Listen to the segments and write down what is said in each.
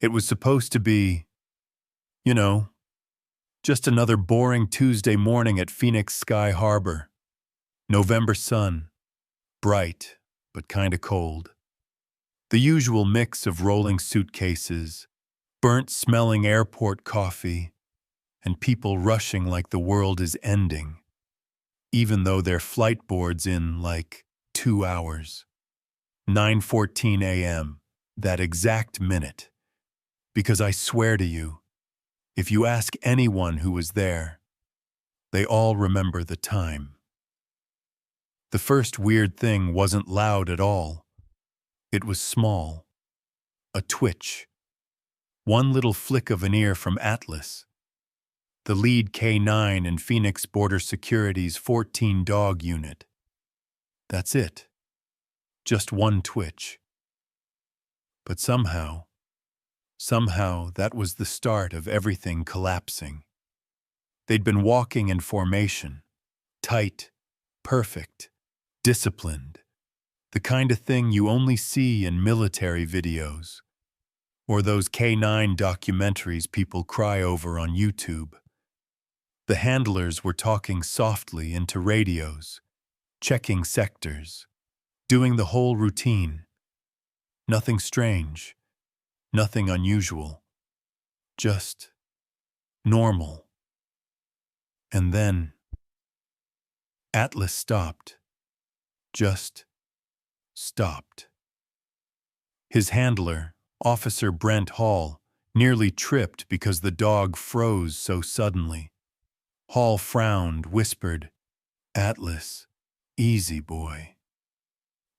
It was supposed to be, you know, just another boring Tuesday morning at Phoenix Sky Harbor. November sun, bright, but kinda cold. The usual mix of rolling suitcases, burnt-smelling airport coffee, and people rushing like the world is ending, even though their flight board's in, 2 hours. 9:14 a.m., that exact minute. Because I swear to you, if you ask anyone who was there, they all remember the time. The first weird thing wasn't loud at all. It was small. A twitch. One little flick of an ear from Atlas, the lead K9 in Phoenix Border Security's 14-dog unit. That's it. Just one twitch. But somehow that was the start of everything collapsing. They'd been walking in formation, tight, perfect, disciplined, the kind of thing you only see in military videos, or those K9 documentaries people cry over on YouTube. The handlers were talking softly into radios, checking sectors, doing the whole routine. Nothing strange, nothing unusual, just normal. And then Atlas stopped. Just stopped. His handler, Officer Brent Hall, nearly tripped because the dog froze so suddenly. Hall frowned, whispered, "Atlas, easy boy."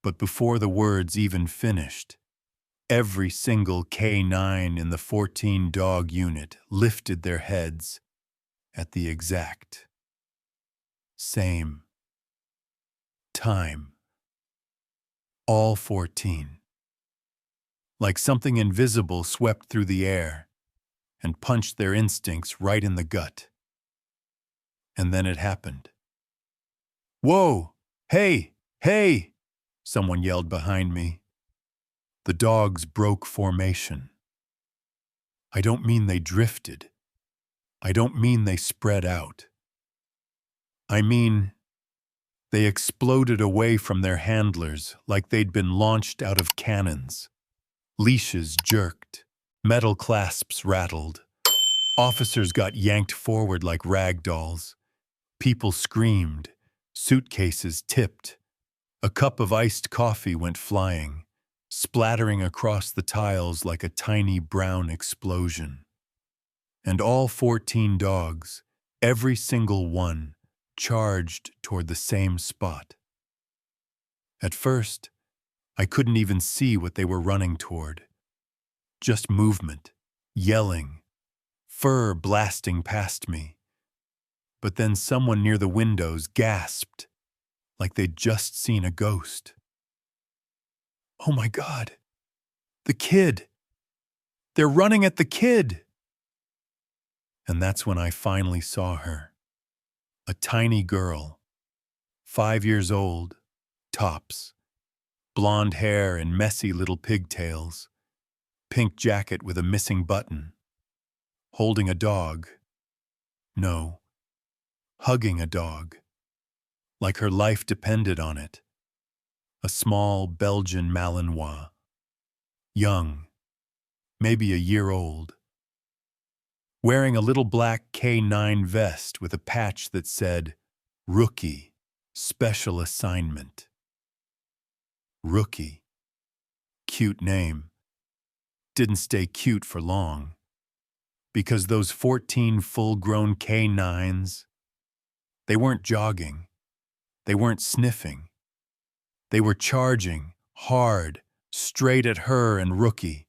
But before the words even finished, every single K9 in the 14-dog unit lifted their heads at the exact same time. All 14. Like something invisible swept through the air and punched their instincts right in the gut. And then it happened. "Whoa! Hey! Hey!" someone yelled behind me. The dogs broke formation. I don't mean they drifted. I don't mean they spread out. I mean, they exploded away from their handlers like they'd been launched out of cannons. Leashes jerked, metal clasps rattled. Officers got yanked forward like rag dolls. People screamed, suitcases tipped. A cup of iced coffee went flying, splattering across the tiles like a tiny brown explosion. And all 14 dogs, every single one, charged toward the same spot. At first, I couldn't even see what they were running toward. Just movement, yelling, fur blasting past me. But then someone near the windows gasped, like they'd just seen a ghost. "Oh my God, the kid! They're running at the kid!" And that's when I finally saw her. A tiny girl, 5 years old, tops, blonde hair and messy little pigtails, pink jacket with a missing button, holding a dog. No, hugging a dog, like her life depended on it. A small Belgian Malinois, young, maybe a year old, wearing a little black K9 vest with a patch that said, "Rookie, Special Assignment." Rookie. Cute name. Didn't stay cute for long. Because those 14 full-grown K9s, they weren't jogging. They weren't sniffing. They were charging, hard, straight at her and Rookie.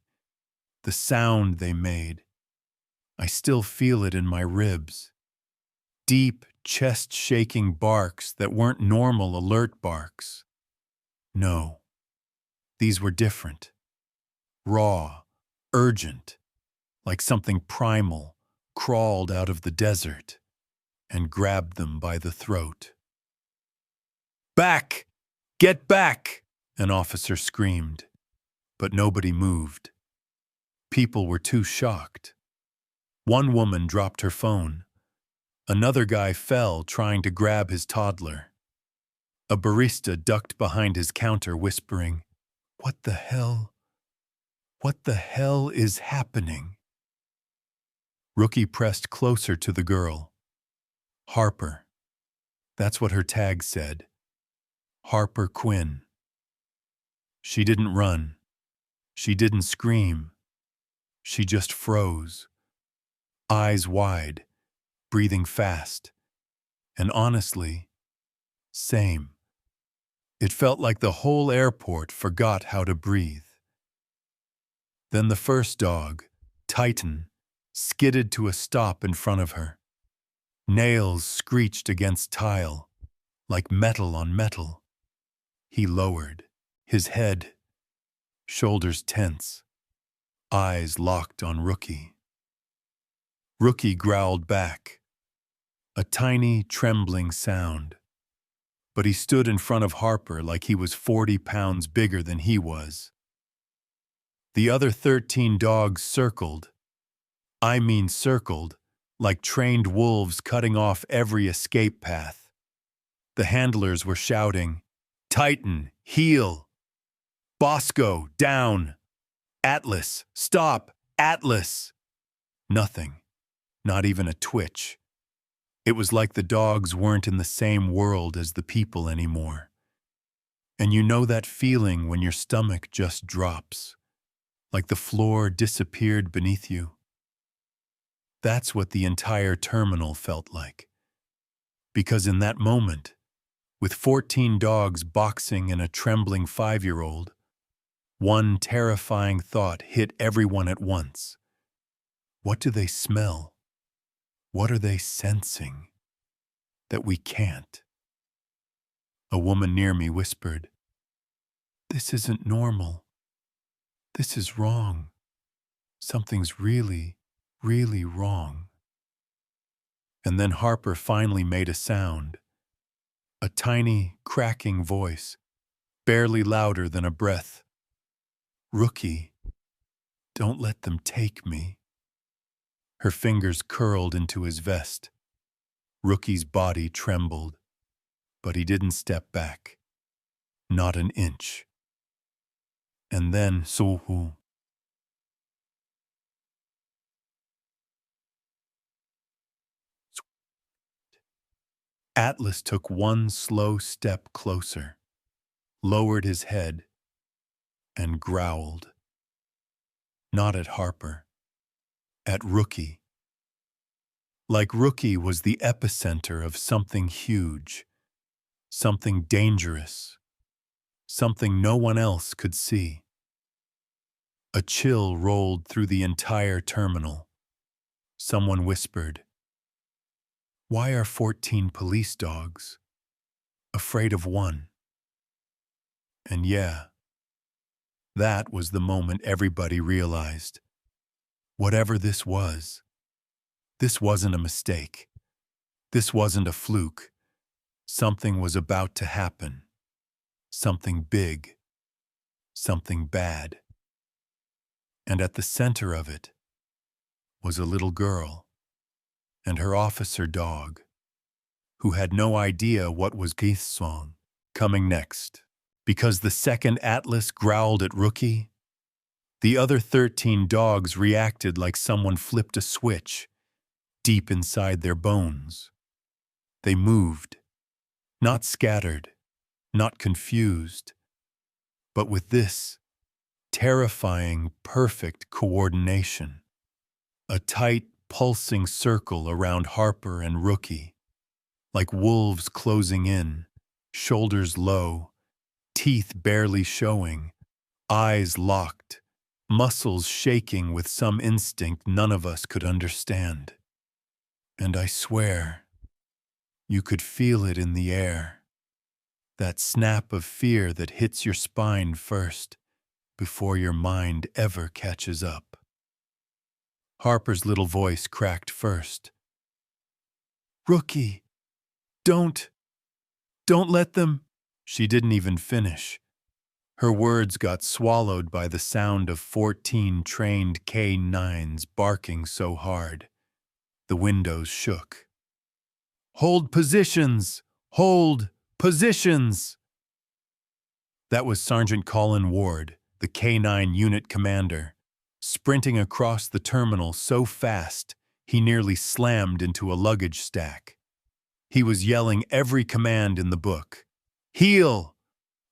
The sound they made, I still feel it in my ribs. Deep, chest-shaking barks that weren't normal alert barks. No, these were different. Raw, urgent, like something primal crawled out of the desert and grabbed them by the throat. "Back! Get back!" an officer screamed, but nobody moved. People were too shocked. One woman dropped her phone. Another guy fell trying to grab his toddler. A barista ducked behind his counter whispering, "What the hell? What the hell is happening?" Rookie pressed closer to the girl. Harper. That's what her tag said. Harper Quinn. She didn't run. She didn't scream. She just froze. Eyes wide, breathing fast. And honestly, same. It felt like the whole airport forgot how to breathe. Then the first dog, Titan, skidded to a stop in front of her. Nails screeched against tile, like metal on metal. He lowered, his head, shoulders tense, eyes locked on Rookie. Rookie growled back, a tiny, trembling sound. But he stood in front of Harper like he was 40 pounds bigger than he was. The other 13 dogs circled. I mean circled, like trained wolves cutting off every escape path. The handlers were shouting, "Titan, heel! Bosco, down! Atlas, stop! Atlas!" Nothing, not even a twitch. It was like the dogs weren't in the same world as the people anymore. And you know that feeling when your stomach just drops, like the floor disappeared beneath you? That's what the entire terminal felt like. Because in that moment, with 14 dogs boxing and a trembling 5-year-old, one terrifying thought hit everyone at once. What do they smell? What are they sensing that we can't? A woman near me whispered, "This isn't normal. This is wrong. Something's really, really wrong." And then Harper finally made a sound, a tiny, cracking voice, barely louder than a breath. "Rookie, don't let them take me." Her fingers curled into his vest. Rookie's body trembled, but he didn't step back. Not an inch. And then Sohu. Atlas took one slow step closer, lowered his head, and growled. Not at Harper. At Rookie. Like Rookie was the epicenter of something huge, something dangerous, something no one else could see. A chill rolled through the entire terminal. Someone whispered, "Why are 14 police dogs afraid of one?" And yeah, that was the moment everybody realized. Whatever this wasn't a mistake. This wasn't a fluke. Something was about to happen. Something big. Something bad. And at the center of it was a little girl and her officer dog, who had no idea what was Keith's song coming next. Because the second Atlas growled at Rookie, the other 13 dogs reacted like someone flipped a switch deep inside their bones. They moved, not scattered, not confused, but with this terrifying, perfect coordination. A tight, pulsing circle around Harper and Rookie, like wolves closing in, shoulders low, teeth barely showing, eyes locked, muscles shaking with some instinct none of us could understand. And I swear, you could feel it in the air, that snap of fear that hits your spine first, before your mind ever catches up. Harper's little voice cracked first. "Rookie, don't let them." She didn't even finish. Her words got swallowed by the sound of 14 trained K9s barking so hard. The windows shook. "Hold positions! Hold positions!" That was Sergeant Colin Ward, the K9 unit commander, sprinting across the terminal so fast he nearly slammed into a luggage stack. He was yelling every command in the book. "Heel!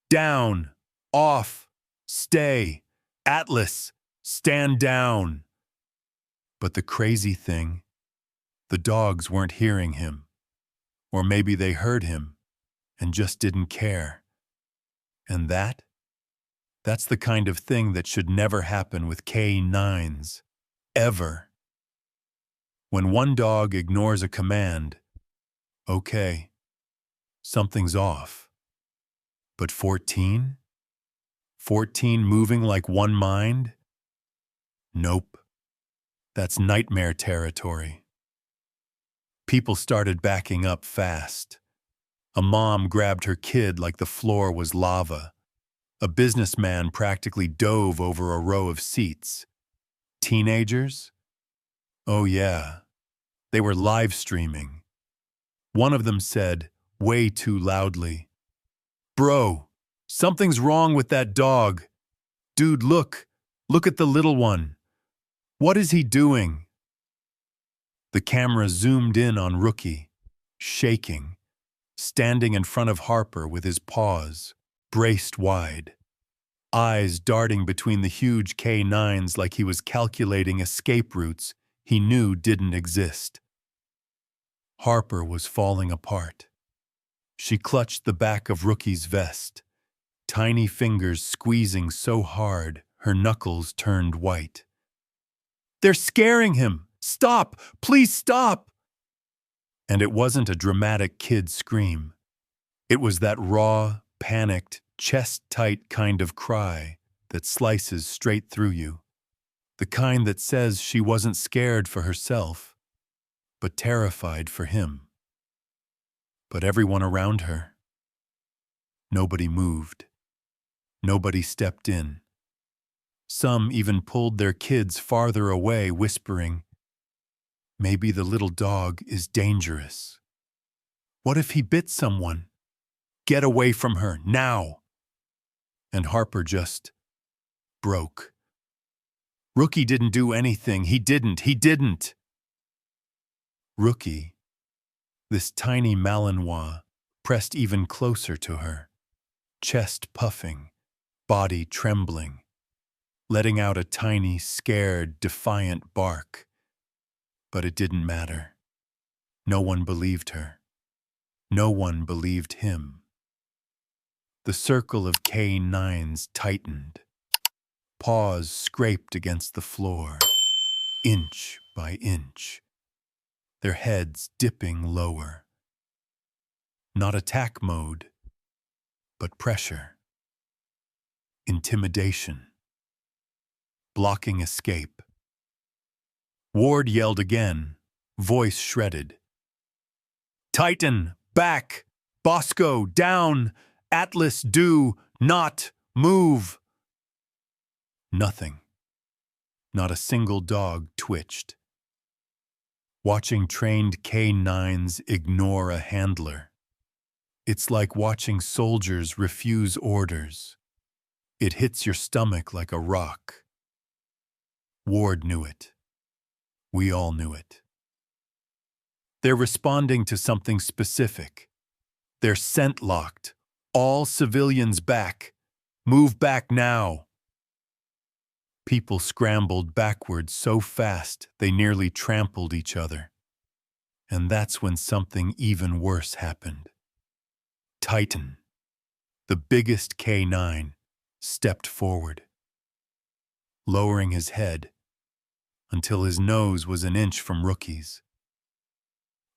Down! Off! Stay! Atlas! Stand down!" But the crazy thing, the dogs weren't hearing him. Or maybe they heard him and just didn't care. And that's the kind of thing that should never happen with K9s. Ever. When one dog ignores a command, okay, something's off. But 14? 14 moving like one mind? Nope. That's nightmare territory. People started backing up fast. A mom grabbed her kid like the floor was lava. A businessman practically dove over a row of seats. Teenagers? Oh yeah, they were live streaming. One of them said, way too loudly, "Bro, something's wrong with that dog. Dude, look at the little one. What is he doing?" The camera zoomed in on Rookie, shaking, standing in front of Harper with his paws braced wide, eyes darting between the huge K9s like he was calculating escape routes he knew didn't exist. Harper was falling apart. She clutched the back of Rookie's vest, tiny fingers squeezing so hard her knuckles turned white. "They're scaring him! Stop! Please stop!" And it wasn't a dramatic kid scream. It was that raw, panicked, chest-tight kind of cry that slices straight through you. The kind that says she wasn't scared for herself, but terrified for him. But everyone around her, nobody moved. Nobody stepped in. Some even pulled their kids farther away, whispering, "Maybe the little dog is dangerous. What if he bit someone? Get away from her, now!" And Harper just broke. Rookie didn't do anything. He didn't. Rookie, this tiny Malinois, pressed even closer to her, chest puffing, body trembling, letting out a tiny, scared, defiant bark. But it didn't matter. No one believed her. No one believed him. The circle of K9s tightened. Paws scraped against the floor, inch by inch, their heads dipping lower. Not attack mode, but pressure. Intimidation. Blocking escape. Ward yelled again, voice shredded. "Titan, back! Bosco, down! Atlas, do not move!" Nothing. Not a single dog twitched. Watching trained K9s ignore a handler. It's like watching soldiers refuse orders. It hits your stomach like a rock. Ward knew it. We all knew it. They're responding to something specific. They're scent locked. All civilians back. Move back now. People scrambled backwards so fast they nearly trampled each other. And that's when something even worse happened. Titan, the biggest K9, stepped forward, lowering his head until his nose was an inch from Rookie's.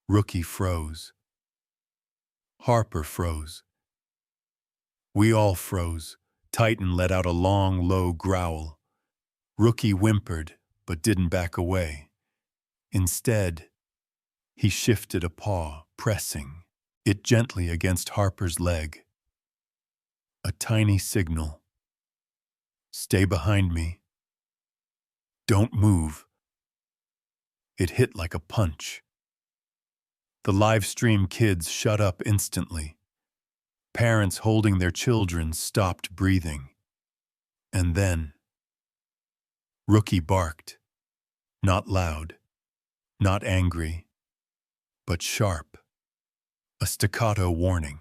Rookie froze. Harper froze. We all froze. Titan let out a long, low growl. Rookie whimpered, but didn't back away. Instead, he shifted a paw, pressing it gently against Harper's leg. A tiny signal, Stay behind me. Don't move. It hit like a punch. The live stream kids shut up instantly. Parents holding their children stopped breathing. And then, Rookie barked. Not loud, not angry, but sharp. A staccato warning.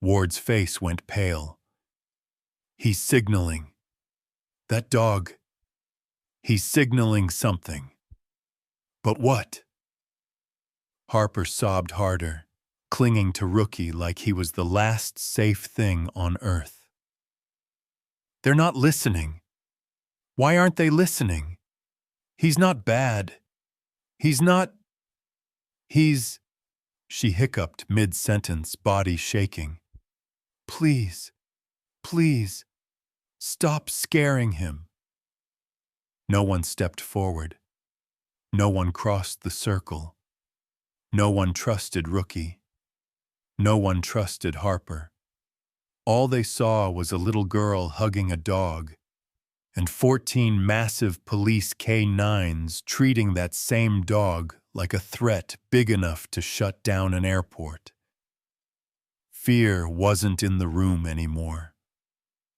Ward's face went pale. He's signaling. That dog. He's signaling something. But what? Harper sobbed harder, clinging to Rookie like he was the last safe thing on earth. They're not listening. Why aren't they listening? He's not bad. He's not... He's... She hiccuped mid-sentence, body shaking. Please, please, stop scaring him. No one stepped forward. No one crossed the circle. No one trusted Rookie. No one trusted Harper. All they saw was a little girl hugging a dog, and 14 massive police K9s treating that same dog like a threat big enough to shut down an airport. Fear wasn't in the room anymore.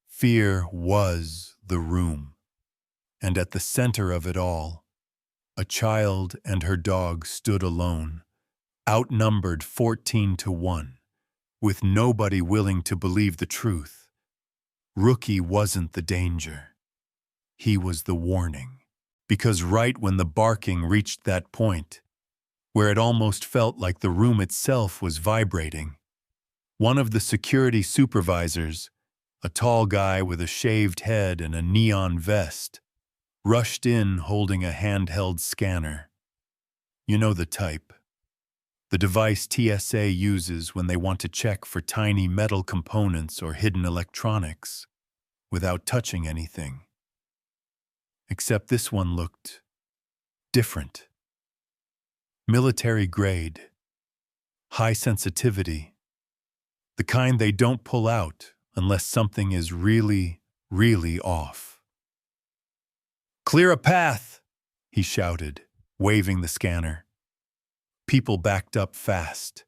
Fear was the room. And at the center of it all, a child and her dog stood alone, outnumbered 14-1, with nobody willing to believe the truth. Rookie wasn't the danger. He was the warning. Because right when the barking reached that point, where it almost felt like the room itself was vibrating, one of the security supervisors, a tall guy with a shaved head and a neon vest, rushed in holding a handheld scanner. You know the type. The device TSA uses when they want to check for tiny metal components or hidden electronics, without touching anything. Except this one looked different. Military grade. High sensitivity. The kind they don't pull out unless something is really, really off. Clear a path, he shouted, waving the scanner. People backed up fast.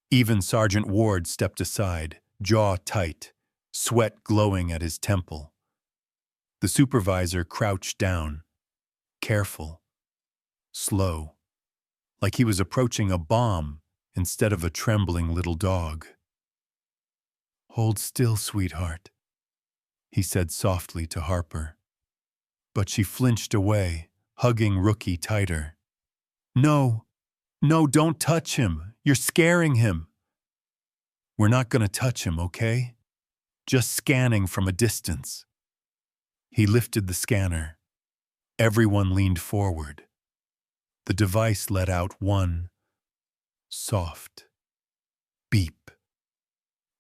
Even Sergeant Ward stepped aside, jaw tight, sweat glowing at his temple. The supervisor crouched down, careful, slow, like he was approaching a bomb instead of a trembling little dog. Hold still, sweetheart, he said softly to Harper. But she flinched away, hugging Rookie tighter. No, don't touch him. You're scaring him. We're not going to touch him, okay? Just scanning from a distance. He lifted the scanner. Everyone leaned forward. The device let out one soft beep,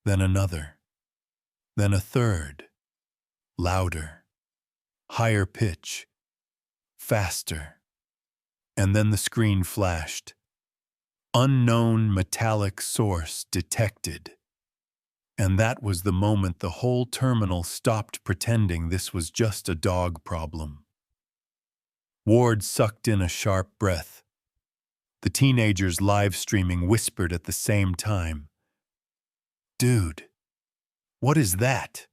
then another, then a third, louder, higher pitch, faster. And then the screen flashed. Unknown metallic source detected. And that was the moment the whole terminal stopped pretending this was just a dog problem. Ward sucked in a sharp breath. The teenagers live streaming whispered at the same time. Dude, what is that?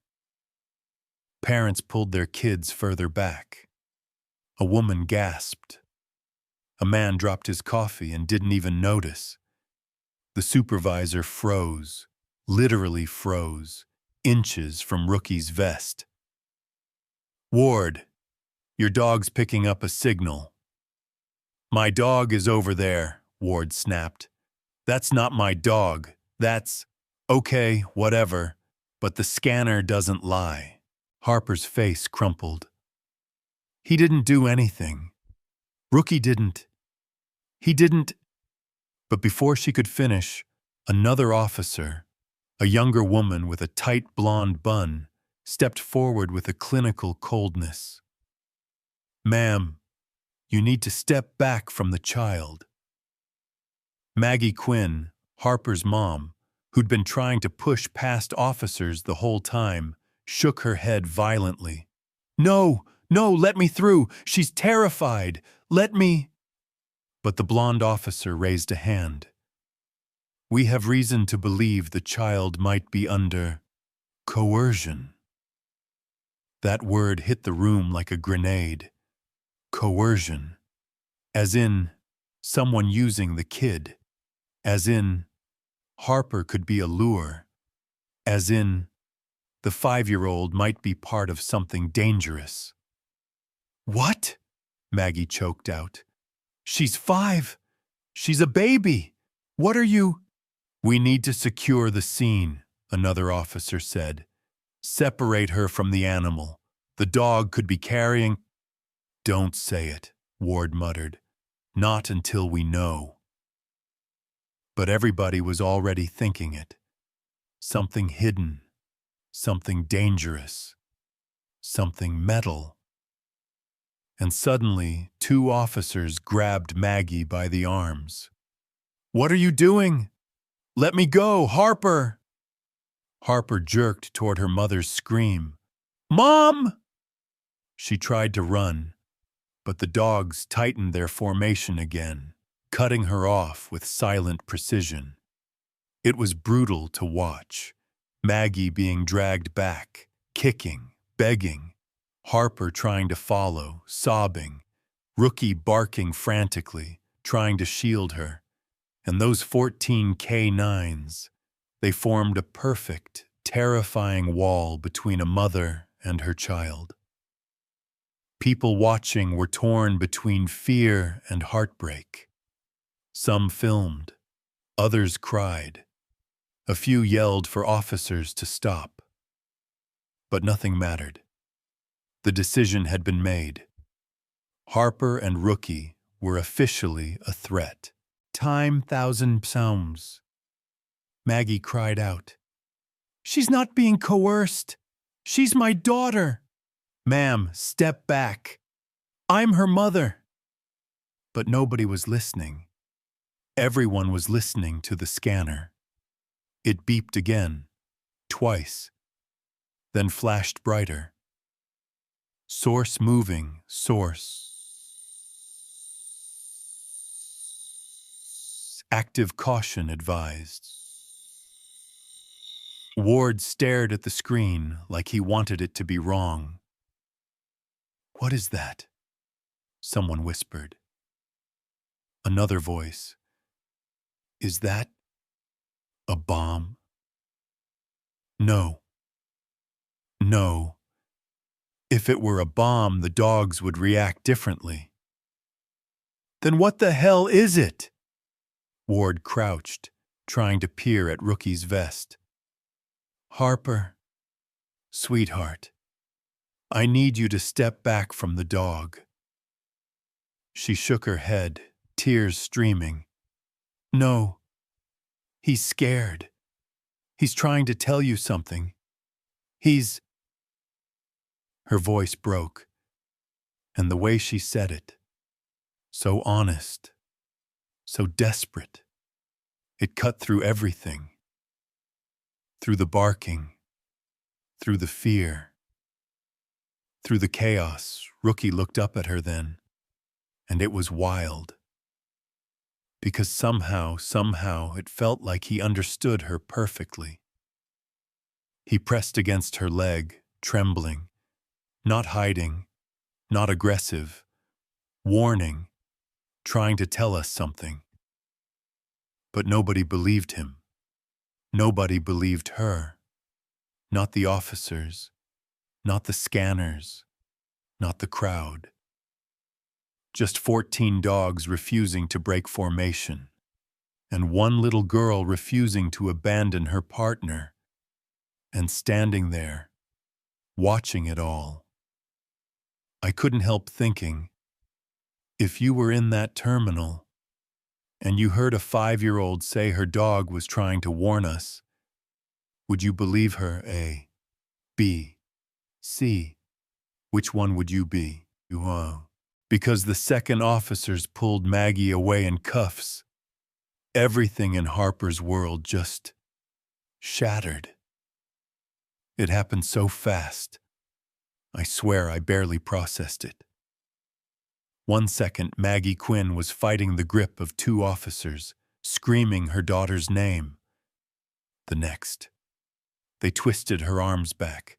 Parents pulled their kids further back. A woman gasped. A man dropped his coffee and didn't even notice. The supervisor froze, literally froze, inches from Rookie's vest. Ward, your dog's picking up a signal. My dog is over there, Ward snapped. That's not my dog. That's... Okay, whatever, but the scanner doesn't lie. Harper's face crumpled. He didn't do anything. Rookie didn't. He didn't. But before she could finish, another officer, a younger woman with a tight blonde bun, stepped forward with a clinical coldness. Ma'am, you need to step back from the child. Maggie Quinn, Harper's mom, who'd been trying to push past officers the whole time, shook her head violently. No, no, let me through. She's terrified. Let me. But the blonde officer raised a hand. We have reason to believe the child might be under coercion. That word hit the room like a grenade. Coercion. As in, someone using the kid. As in, Harper could be a lure. As in, the 5-year-old might be part of something dangerous. What? Maggie choked out. She's 5. She's a baby. What are you? We need to secure the scene, another officer said. Separate her from the animal. The dog could be carrying. Don't say it, Ward muttered. Not until we know. But everybody was already thinking it. Something hidden. Something dangerous. Something metal. And suddenly, 2 officers grabbed Maggie by the arms. What are you doing? Let me go, Harper! Harper jerked toward her mother's scream. Mom! She tried to run, but the dogs tightened their formation again, cutting her off with silent precision. It was brutal to watch. Maggie being dragged back, kicking, begging. Harper trying to follow, sobbing. Rookie barking frantically, trying to shield her. And those 14 K9s, they formed a perfect, terrifying wall between a mother and her child. People watching were torn between fear and heartbreak. Some filmed, others cried. A few yelled for officers to stop. But nothing mattered. The decision had been made. Harper and Rookie were officially a threat. Time 1,000 pounds. Maggie cried out. She's not being coerced. She's my daughter. Ma'am, step back. I'm her mother. But nobody was listening. Everyone was listening to the scanner. It beeped again, twice, then flashed brighter. Source moving, source. Active caution advised. Ward stared at the screen like he wanted it to be wrong. What is that? Someone whispered. Another voice. Is that a bomb? No. No. If it were a bomb, the dogs would react differently. Then what the hell is it? Ward crouched, trying to peer at Rookie's vest. Harper, sweetheart, I need you to step back from the dog. She shook her head, tears streaming. No, he's scared. He's trying to tell you something. Her voice broke, and the way she said it, so honest, so desperate, it cut through everything. Through the barking, through the fear, through the chaos. Rookie looked up at her then, and it was wild. Because somehow it felt like he understood her perfectly. He pressed against her leg, trembling, not hiding, not aggressive, warning, trying to tell us something. But nobody believed him. Nobody believed her. Not the officers, not the scanners, not the crowd. Just 14 dogs refusing to break formation, and one little girl refusing to abandon her partner, and standing there, watching it all. I couldn't help thinking, if you were in that terminal, and you heard a 5-year-old say her dog was trying to warn us, would you believe her A, B, C? Which one would you be? Because the second officers pulled Maggie away in cuffs, everything in Harper's world just shattered. It happened so fast. I swear I barely processed it. 1 second, Maggie Quinn was fighting the grip of 2 officers, screaming her daughter's name. The next, they twisted her arms back,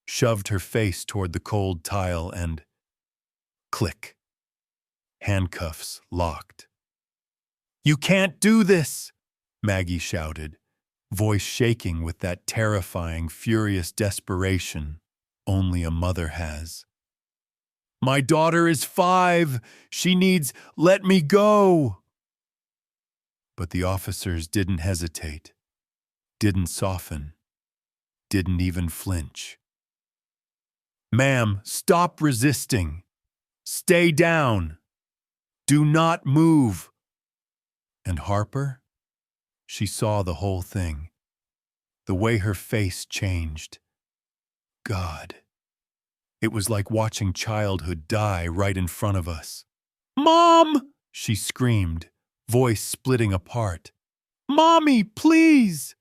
shoved her face toward the cold tile, and click. Handcuffs locked. "You can't do this!" Maggie shouted, voice shaking with that terrifying, furious desperation only a mother has. "My daughter is 5. She needs, let me go!" But the officers didn't hesitate, didn't soften, didn't even flinch. "Ma'am, stop resisting. Stay down. Do not move." And Harper? She saw the whole thing. The way her face changed. God. It was like watching childhood die right in front of us. "Mom!" she screamed, voice splitting apart. "Mommy, please!"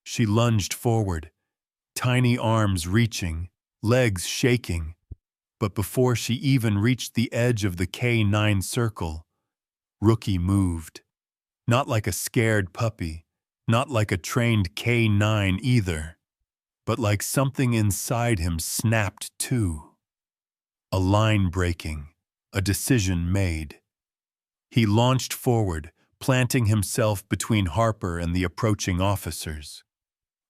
She lunged forward, tiny arms reaching, legs shaking. But before she even reached the edge of the K9 circle, Rookie moved. Not like a scared puppy, not like a trained K9 either, but like something inside him snapped too. A line breaking, a decision made. He launched forward, planting himself between Harper and the approaching officers.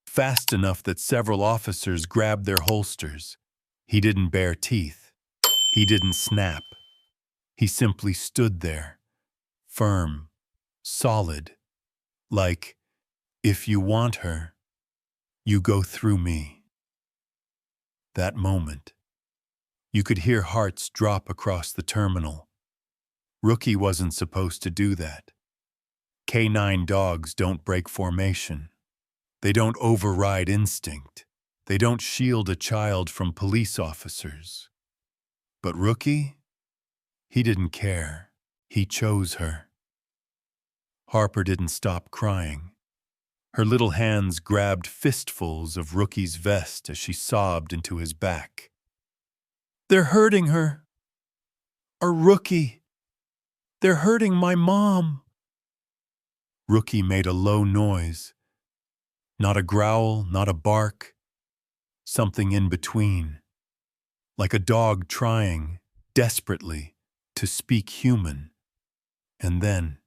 Fast enough that several officers grabbed their holsters. He didn't bare teeth. He didn't snap. He simply stood there, firm, solid, like, "If you want her, you go through me." That moment, you could hear hearts drop across the terminal. Rookie wasn't supposed to do that. K9 dogs don't break formation. They don't override instinct. They don't shield a child from police officers. But Rookie? He didn't care. He chose her. Harper didn't stop crying. Her little hands grabbed fistfuls of Rookie's vest as she sobbed into his back. "They're hurting her. Or Rookie. They're hurting my mom." Rookie made a low noise. Not a growl, not a bark. Something in between. Like a dog trying, desperately, to speak human. And then,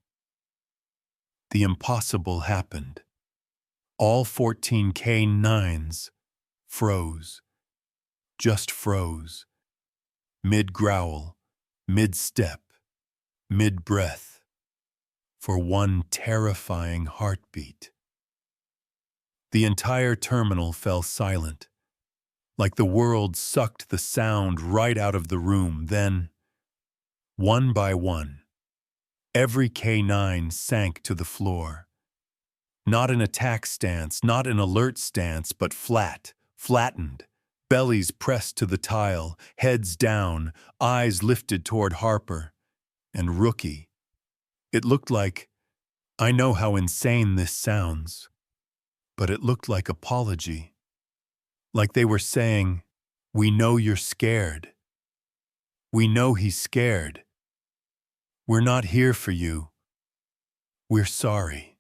the impossible happened. All 14 K9s froze. Just froze. Mid-growl, mid-step, mid-breath. For one terrifying heartbeat. The entire terminal fell silent, like the world sucked the sound right out of the room. Then, one by one, every K9 sank to the floor. Not in attack stance, not in alert stance, but flat, flattened, bellies pressed to the tile, heads down, eyes lifted toward Harper. And Rookie. It looked like, I know how insane this sounds, but it looked like apology. Like they were saying, "We know you're scared. We know he's scared. We're not here for you. We're sorry."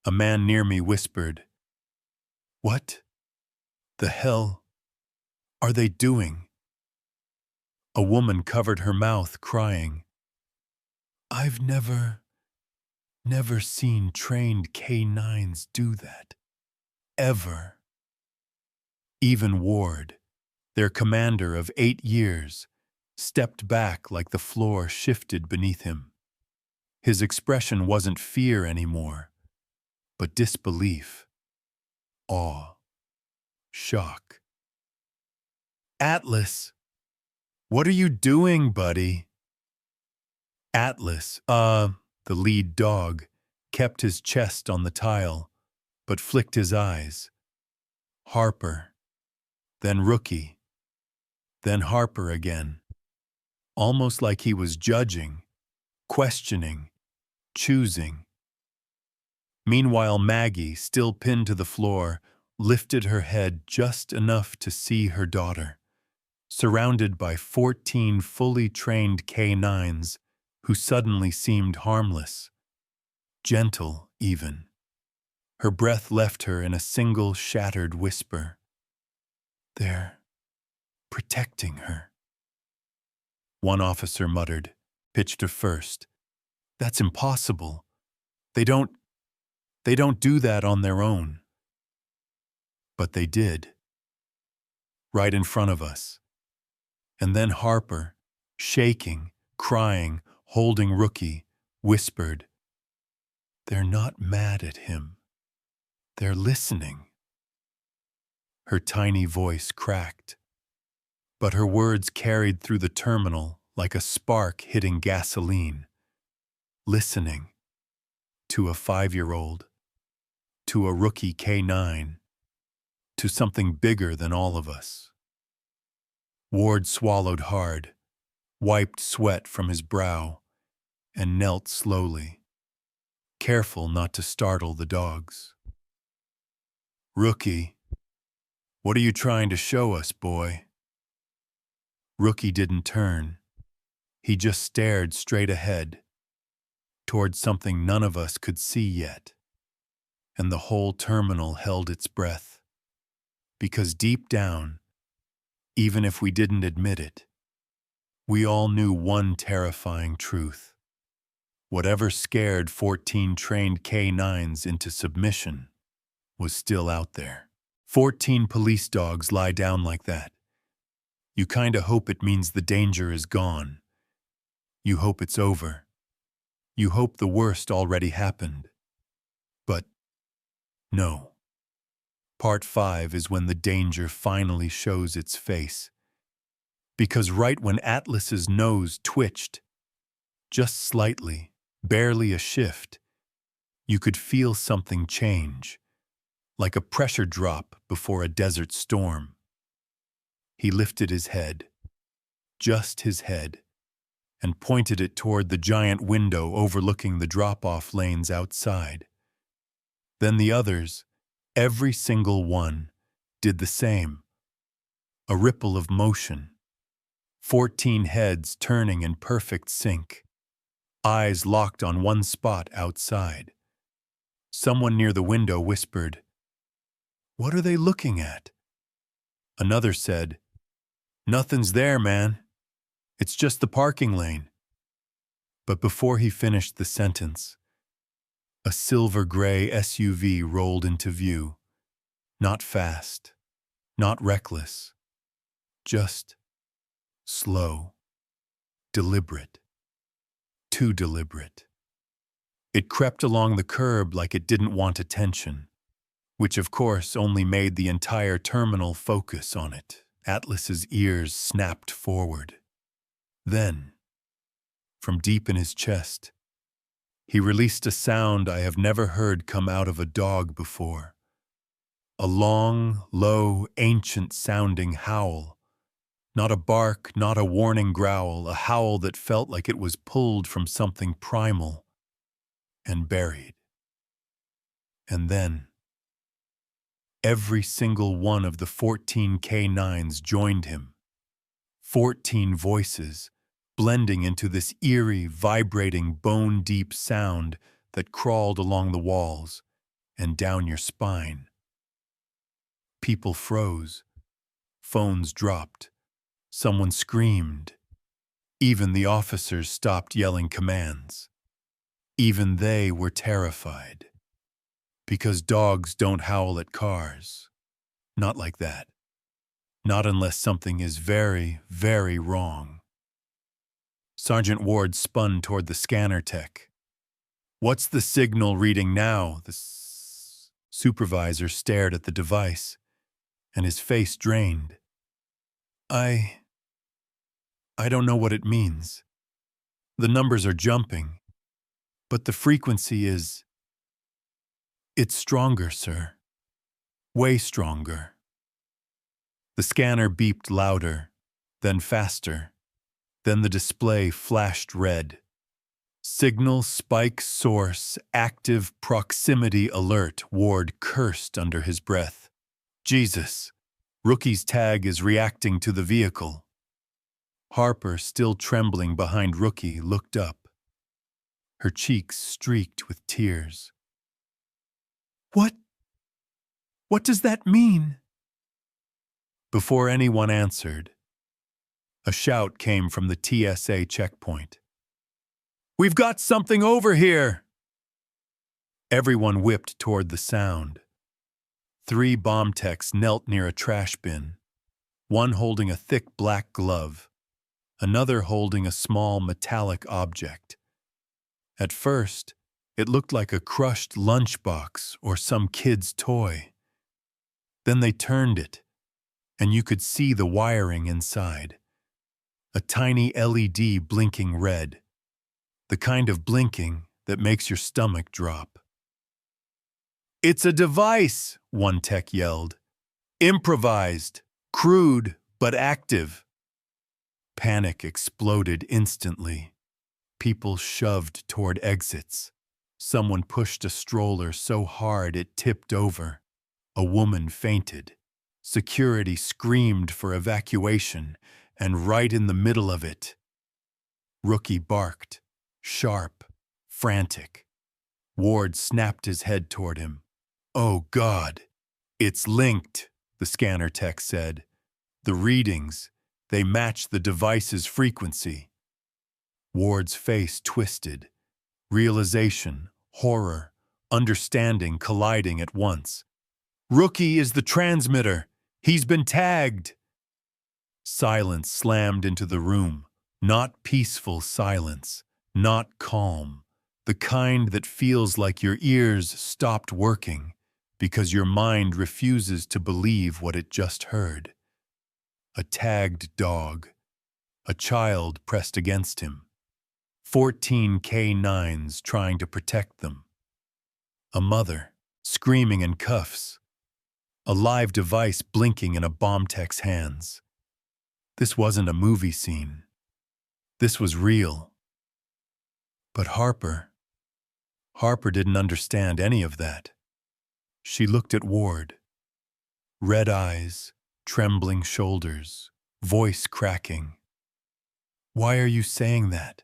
A man near me whispered, "What the hell are they doing?" A woman covered her mouth, crying, "I've never seen trained K9s do that. Ever." Even Ward, their commander of 8 years, stepped back like the floor shifted beneath him. His expression wasn't fear anymore, but disbelief, awe, shock. "Atlas, what are you doing, buddy?" Atlas, the lead dog, kept his chest on the tile, but flicked his eyes. Harper, then Rookie, then Harper again. Almost like he was judging, questioning, choosing. Meanwhile, Maggie, still pinned to the floor, lifted her head just enough to see her daughter, surrounded by 14 fully trained canines who suddenly seemed harmless, gentle even. Her breath left her in a single shattered whisper. "They're protecting her," one officer muttered, pitched to first. "That's impossible. They don't do that on their own." But they did, right in front of us. And then Harper, shaking, crying, holding Rookie, whispered, "They're not mad at him. They're listening." Her tiny voice cracked, but her words carried through the terminal like a spark hitting gasoline. Listening to a 5-year-old, to a rookie K9, to something bigger than all of us. Ward swallowed hard, wiped sweat from his brow, and knelt slowly, careful not to startle the dogs. "Rookie, what are you trying to show us, boy?" Rookie didn't turn. He just stared straight ahead, toward something none of us could see yet. And the whole terminal held its breath. Because deep down, even if we didn't admit it, we all knew one terrifying truth. Whatever scared 14 trained K9s into submission was still out there. 14 police dogs lie down like that. You kinda hope it means the danger is gone. You hope it's over. You hope the worst already happened. But no. Part 5 is when the danger finally shows its face. Because right when Atlas's nose twitched, just slightly, barely a shift, you could feel something change, like a pressure drop before a desert storm. He lifted his head, just his head, and pointed it toward the giant window overlooking the drop-off lanes outside. Then the others, every single one, did the same. A ripple of motion. 14 heads turning in perfect sync. Eyes locked on one spot outside. Someone near the window whispered, "What are they looking at?" Another said, "Nothing's there, man. It's just the parking lane." But before he finished the sentence, a silver-gray SUV rolled into view. Not fast, not reckless, just slow, deliberate, too deliberate. It crept along the curb like it didn't want attention, which of course only made the entire terminal focus on it. Atlas's ears snapped forward. Then, from deep in his chest, he released a sound I have never heard come out of a dog before. A long, low, ancient-sounding howl. Not a bark, not a warning growl, a howl that felt like it was pulled from something primal and buried. And then, every single one of the 14 K9s joined him. 14 voices, blending into this eerie, vibrating, bone-deep sound that crawled along the walls and down your spine. People froze. Phones dropped. Someone screamed. Even the officers stopped yelling commands. Even they were terrified. Because dogs don't howl at cars. Not like that. Not unless something is very, very wrong. Sergeant Ward spun toward the scanner tech. "What's the signal reading now?" The supervisor stared at the device, and his face drained. I don't know what it means. The numbers are jumping, but the frequency is... It's stronger, sir. Way stronger." The scanner beeped louder, then faster. Then the display flashed red. "Signal spike source active proximity alert," Ward cursed under his breath. Jesus. Rookie's tag is reacting to the vehicle. Harper, still trembling behind Rookie, looked up. Her cheeks streaked with tears. What does that mean? Before anyone answered, a shout came from the TSA checkpoint. "We've got something over here!" Everyone whipped toward the sound. 3 bomb techs knelt near a trash bin, one holding a thick black glove, another holding a small metallic object. At first, it looked like a crushed lunchbox or some kid's toy. Then they turned it, and you could see the wiring inside. A tiny LED blinking red, the kind of blinking that makes your stomach drop. "It's a device," one tech yelled. "Improvised, crude, but active." Panic exploded instantly. People shoved toward exits. Someone pushed a stroller so hard it tipped over. A woman fainted. Security screamed for evacuation, and right in the middle of it, Rookie barked, sharp, frantic. Ward snapped his head toward him. "Oh, God. It's linked," the scanner tech said. "The readings, they match the device's frequency." Ward's face twisted. Realization, horror, understanding colliding at once. "Rookie is the transmitter. He's been tagged." Silence slammed into the room. Not peaceful silence, not calm. The kind that feels like your ears stopped working because your mind refuses to believe what it just heard. A tagged dog. A child pressed against him. 14 K9s trying to protect them. A mother, screaming in cuffs. A live device blinking in a bomb tech's hands. This wasn't a movie scene. This was real. But Harper didn't understand any of that. She looked at Ward. Red eyes, trembling shoulders, voice cracking. "Why are you saying that?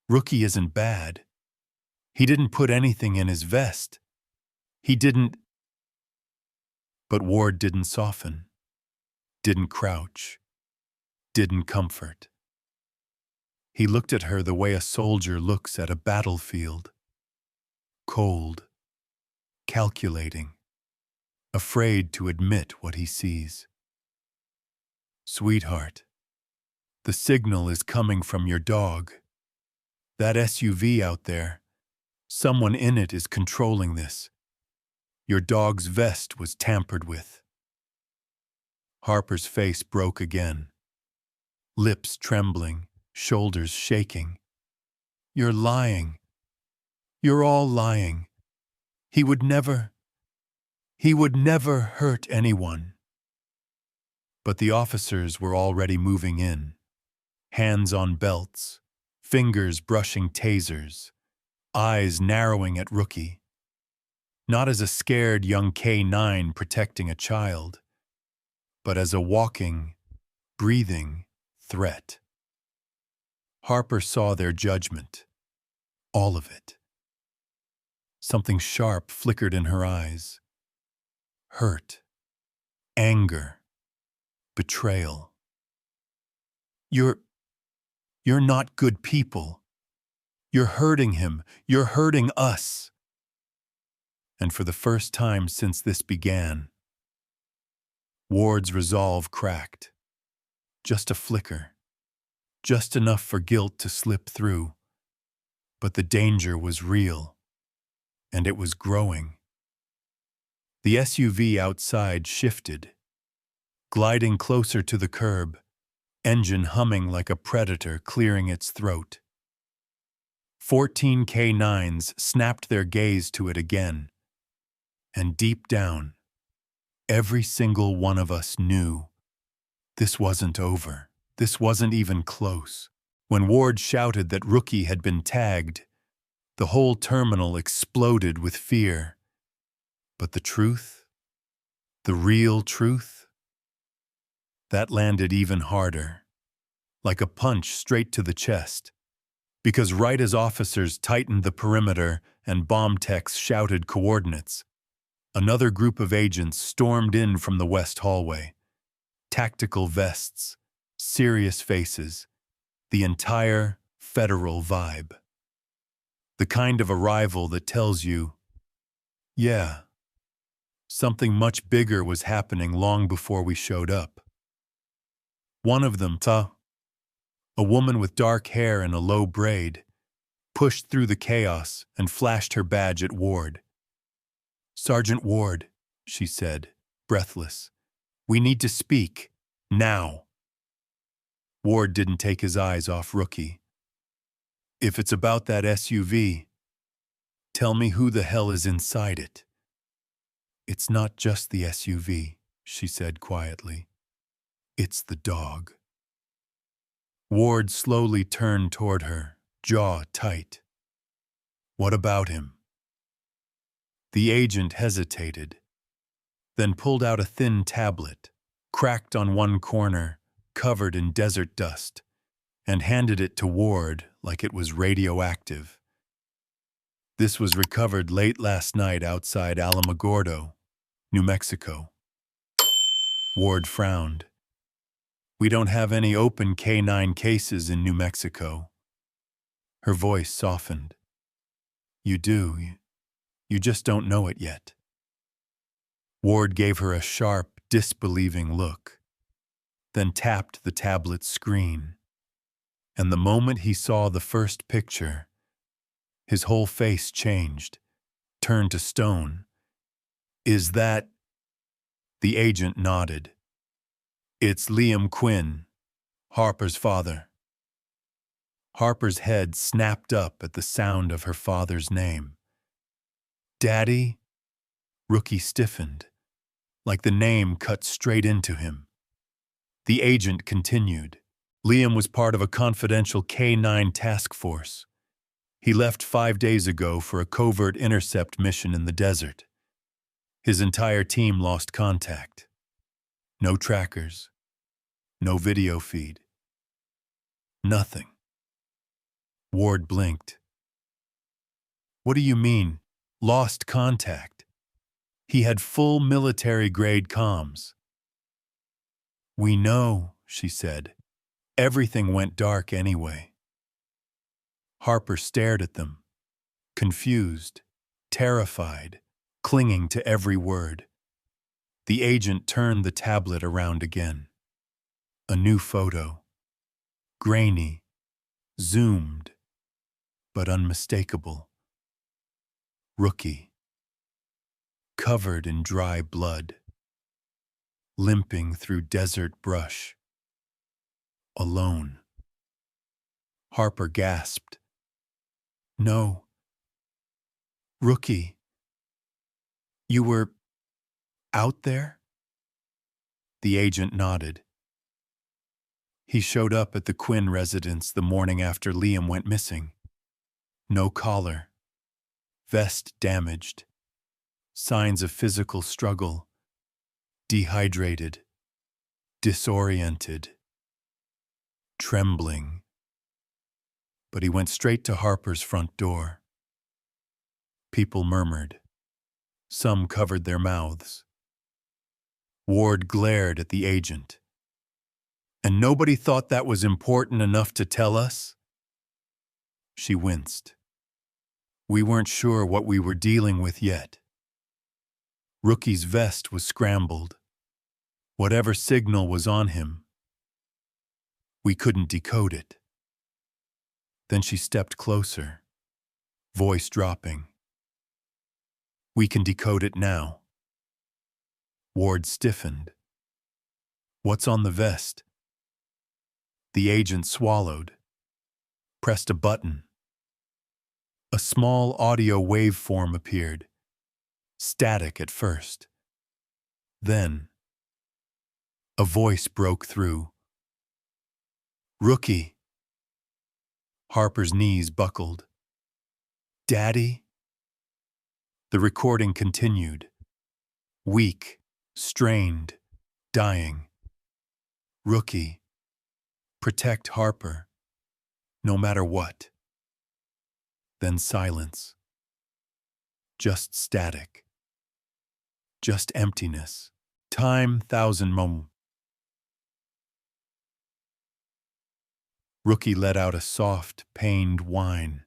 Rookie isn't bad. He didn't put anything in his vest. He didn't..." But Ward didn't soften, didn't crouch, didn't comfort. He looked at her the way a soldier looks at a battlefield. Cold, calculating, afraid to admit what he sees. "Sweetheart, the signal is coming from your dog. That SUV out there, someone in it is controlling this. Your dog's vest was tampered with." Harper's face broke again. Lips trembling, shoulders shaking. "You're lying. You're all lying. He would never hurt anyone." But the officers were already moving in. Hands on belts, fingers brushing tasers, eyes narrowing at Rookie. Not as a scared young K9 protecting a child, but as a walking, breathing threat. Harper saw their judgment, all of it. Something sharp flickered in her eyes. Hurt, anger, betrayal. You're not good people. You're hurting him. You're hurting us." And for the first time since this began, Ward's resolve cracked. Just a flicker. Just enough for guilt to slip through. But the danger was real, and it was growing. The SUV outside shifted, gliding closer to the curb, engine humming like a predator clearing its throat. 14 K9s snapped their gaze to it again, and deep down, every single one of us knew this wasn't over. This wasn't even close. When Ward shouted that Rookie had been tagged, the whole terminal exploded with fear. But the truth? The real truth? That landed even harder, like a punch straight to the chest. Because right as officers tightened the perimeter and bomb techs shouted coordinates, another group of agents stormed in from the west hallway. Tactical vests, serious faces, the entire federal vibe. The kind of arrival that tells you, yeah, something much bigger was happening long before we showed up. One of them, a woman with dark hair and a low braid, pushed through the chaos and flashed her badge at Ward. "Sergeant Ward," she said, breathless. "We need to speak. Now." Ward didn't take his eyes off Rookie. "If it's about that SUV, tell me who the hell is inside it." "It's not just the SUV," she said quietly. "It's the dog." Ward slowly turned toward her, jaw tight. "What about him?" The agent hesitated, then pulled out a thin tablet, cracked on one corner, covered in desert dust, and handed it to Ward like it was radioactive. "This was recovered late last night outside Alamogordo, New Mexico." Ward frowned. "We don't have any open K9 cases in New Mexico." Her voice softened. "You do. You just don't know it yet." Ward gave her a sharp, disbelieving look, then tapped the tablet's screen. And the moment he saw the first picture, his whole face changed, turned to stone. "Is that—" The agent nodded. "It's Liam Quinn, Harper's father." Harper's head snapped up at the sound of her father's name. "Daddy?" Rookie stiffened, like the name cut straight into him. The agent continued. Liam was part of a confidential K9 task force. He left 5 days ago for a covert intercept mission in the desert. His entire team lost contact. No trackers. No video feed. Nothing. Ward blinked. "What do you mean, lost contact?" He had full military-grade comms. "We know," she said. "Everything went dark anyway." Harper stared at them, confused, terrified, clinging to every word. The agent turned the tablet around again. A new photo. Grainy, zoomed, but unmistakable. Rookie. Covered in dry blood. Limping through desert brush. Alone. Harper gasped. "No. Rookie. You were out there?" The agent nodded. "He showed up at the Quinn residence the morning after Liam went missing. No collar. Vest damaged. Signs of physical struggle. Dehydrated. Disoriented. Trembling. But he went straight to Harper's front door." People murmured. Some covered their mouths. Ward glared at the agent. "And nobody thought that was important enough to tell us?" She winced. "We weren't sure what we were dealing with yet." Rookie's vest was scrambled. Whatever signal was on him, we couldn't decode it. Then she stepped closer, voice dropping. "We can decode it now." Ward stiffened. "What's on the vest?" The agent swallowed, pressed a button. A small audio waveform appeared, static at first. Then, a voice broke through. "Rookie." Harper's knees buckled. "Daddy?" The recording continued, weak, strained, dying. Rookie, protect Harper, no matter what. Then silence. Just static. Just emptiness. Time, 1,000 moments. Rookie let out a soft, pained whine,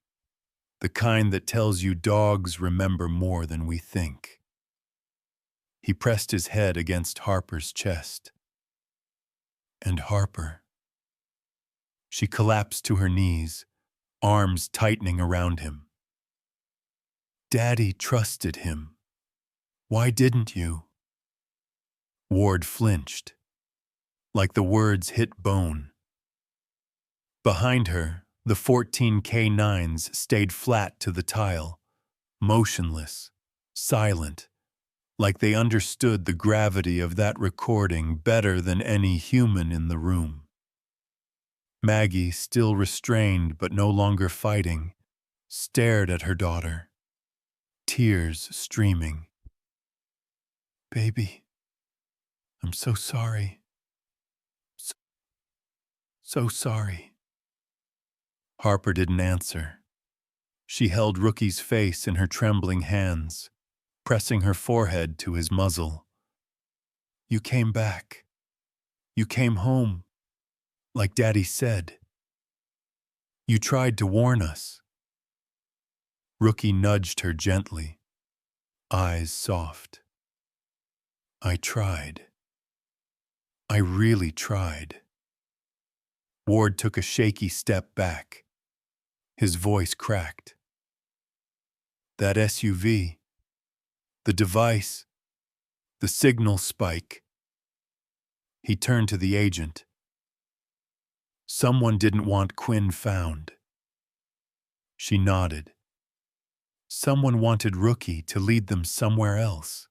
the kind that tells you dogs remember more than we think. He pressed his head against Harper's chest. And Harper. She collapsed to her knees, arms tightening around him. Daddy trusted him. Why didn't you? Ward flinched, like the words hit bone. Behind her, the 14 K9s stayed flat to the tile, motionless, silent, like they understood the gravity of that recording better than any human in the room. Maggie, still restrained but no longer fighting, stared at her daughter, tears streaming. Baby, I'm so sorry. So sorry. Harper didn't answer. She held Rookie's face in her trembling hands, pressing her forehead to his muzzle. You came back. You came home, like Daddy said. You tried to warn us. Rookie nudged her gently, eyes soft. I tried. I really tried. Ward took a shaky step back. His voice cracked. That SUV, the device, the signal spike. He turned to the agent. Someone didn't want Quinn found. She nodded. Someone wanted Rookie to lead them somewhere else.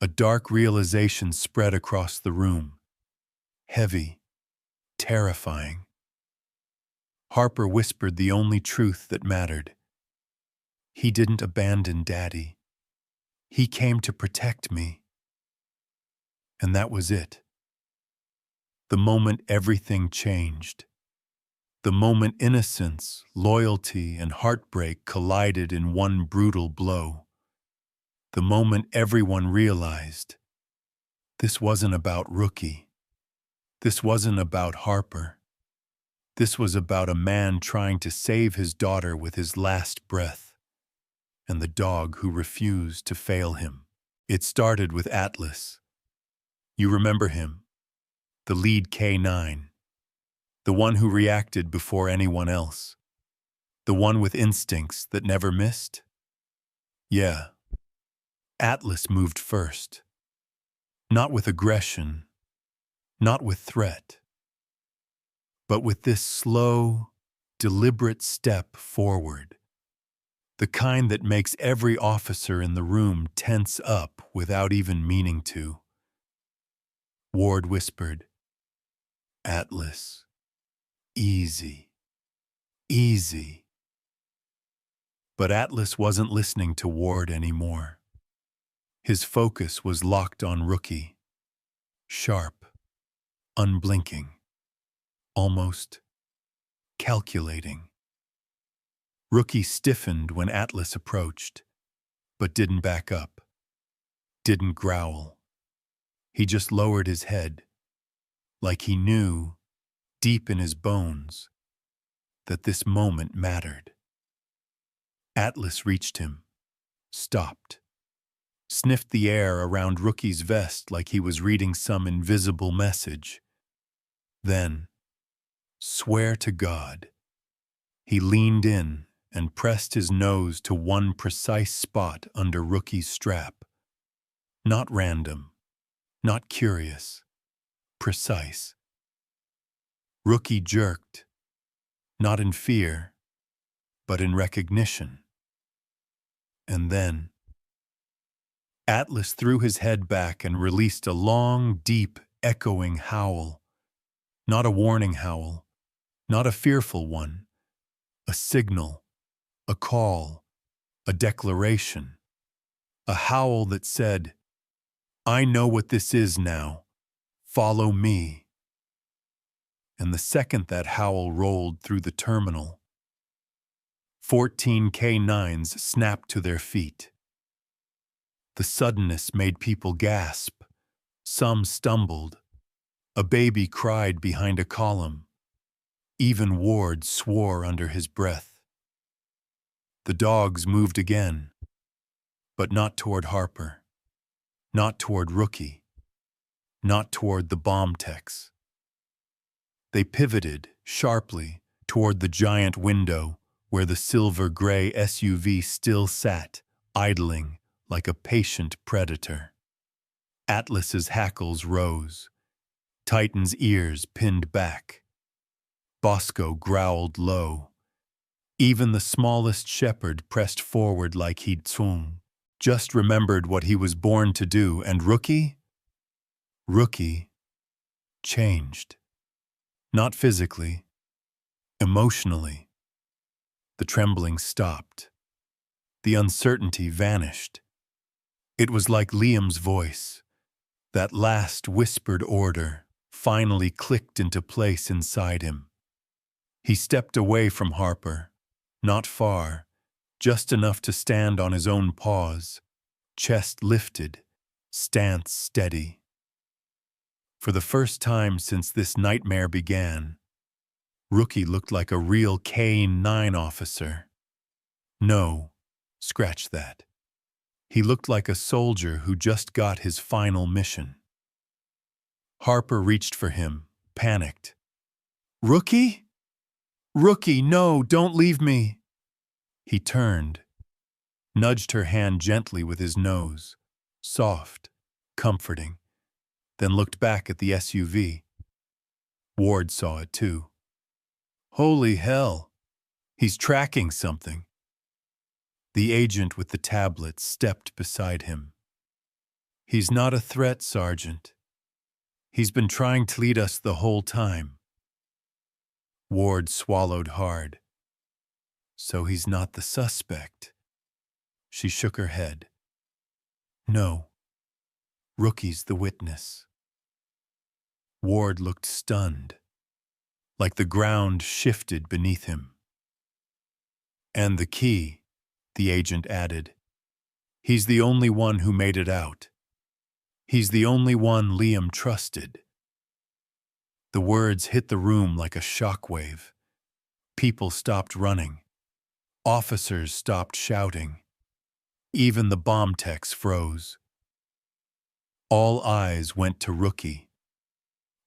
A dark realization spread across the room. Heavy, terrifying. Harper whispered the only truth that mattered. He didn't abandon Daddy. He came to protect me. And that was it. The moment everything changed. The moment innocence, loyalty, and heartbreak collided in one brutal blow. The moment everyone realized this wasn't about Rookie. This wasn't about Harper. This was about a man trying to save his daughter with his last breath, and the dog who refused to fail him. It started with Atlas. You remember him, the lead K9, the one who reacted before anyone else, the one with instincts that never missed? Yeah, Atlas moved first. Not with aggression, not with threat, but with this slow, deliberate step forward, the kind that makes every officer in the room tense up without even meaning to. Ward whispered, Atlas, easy, easy. But Atlas wasn't listening to Ward anymore. His focus was locked on Rookie, sharp, unblinking, almost calculating. Rookie stiffened when Atlas approached, but didn't back up, didn't growl. He just lowered his head, like he knew, deep in his bones, that this moment mattered. Atlas reached him, stopped, sniffed the air around Rookie's vest like he was reading some invisible message. Then, swear to God, he leaned in and pressed his nose to one precise spot under Rookie's strap. Not random, not curious, precise. Rookie jerked, not in fear, but in recognition. And then, Atlas threw his head back and released a long, deep, echoing howl. Not a warning howl, not a fearful one, a signal, a call, a declaration, a howl that said, I know what this is now. Follow me. And the second that howl rolled through the terminal, 14 K9s snapped to their feet. The suddenness made people gasp. Some stumbled. A baby cried behind a column. Even Ward swore under his breath. The dogs moved again, but not toward Harper, not toward Rookie, not toward the bomb techs. They pivoted sharply toward the giant window where the silver-gray SUV still sat, idling like a patient predator. Atlas's hackles rose. Titan's ears pinned back. Bosco growled low. Even the smallest shepherd pressed forward like he'd just remembered what he was born to do, and Rookie changed. Not physically, emotionally. The trembling stopped. The uncertainty vanished. It was like Liam's voice. That last whispered order finally clicked into place inside him. He stepped away from Harper, not far, just enough to stand on his own paws, chest lifted, stance steady. For the first time since this nightmare began, Rookie looked like a real K-9 officer. No, scratch that. He looked like a soldier who just got his final mission. Harper reached for him, panicked. Rookie? Rookie, no, don't leave me. He turned, nudged her hand gently with his nose, soft, comforting, then looked back at the SUV. Ward saw it too. Holy hell, he's tracking something. The agent with the tablet stepped beside him. He's not a threat, Sergeant. He's been trying to lead us the whole time. Ward swallowed hard. So he's not the suspect. She shook her head. No. Rookie's the witness. Ward looked stunned, like the ground shifted beneath him. And the key, the agent added. He's the only one who made it out. He's the only one Liam trusted. The words hit the room like a shockwave. People stopped running. Officers stopped shouting. Even the bomb techs froze. All eyes went to Rookie,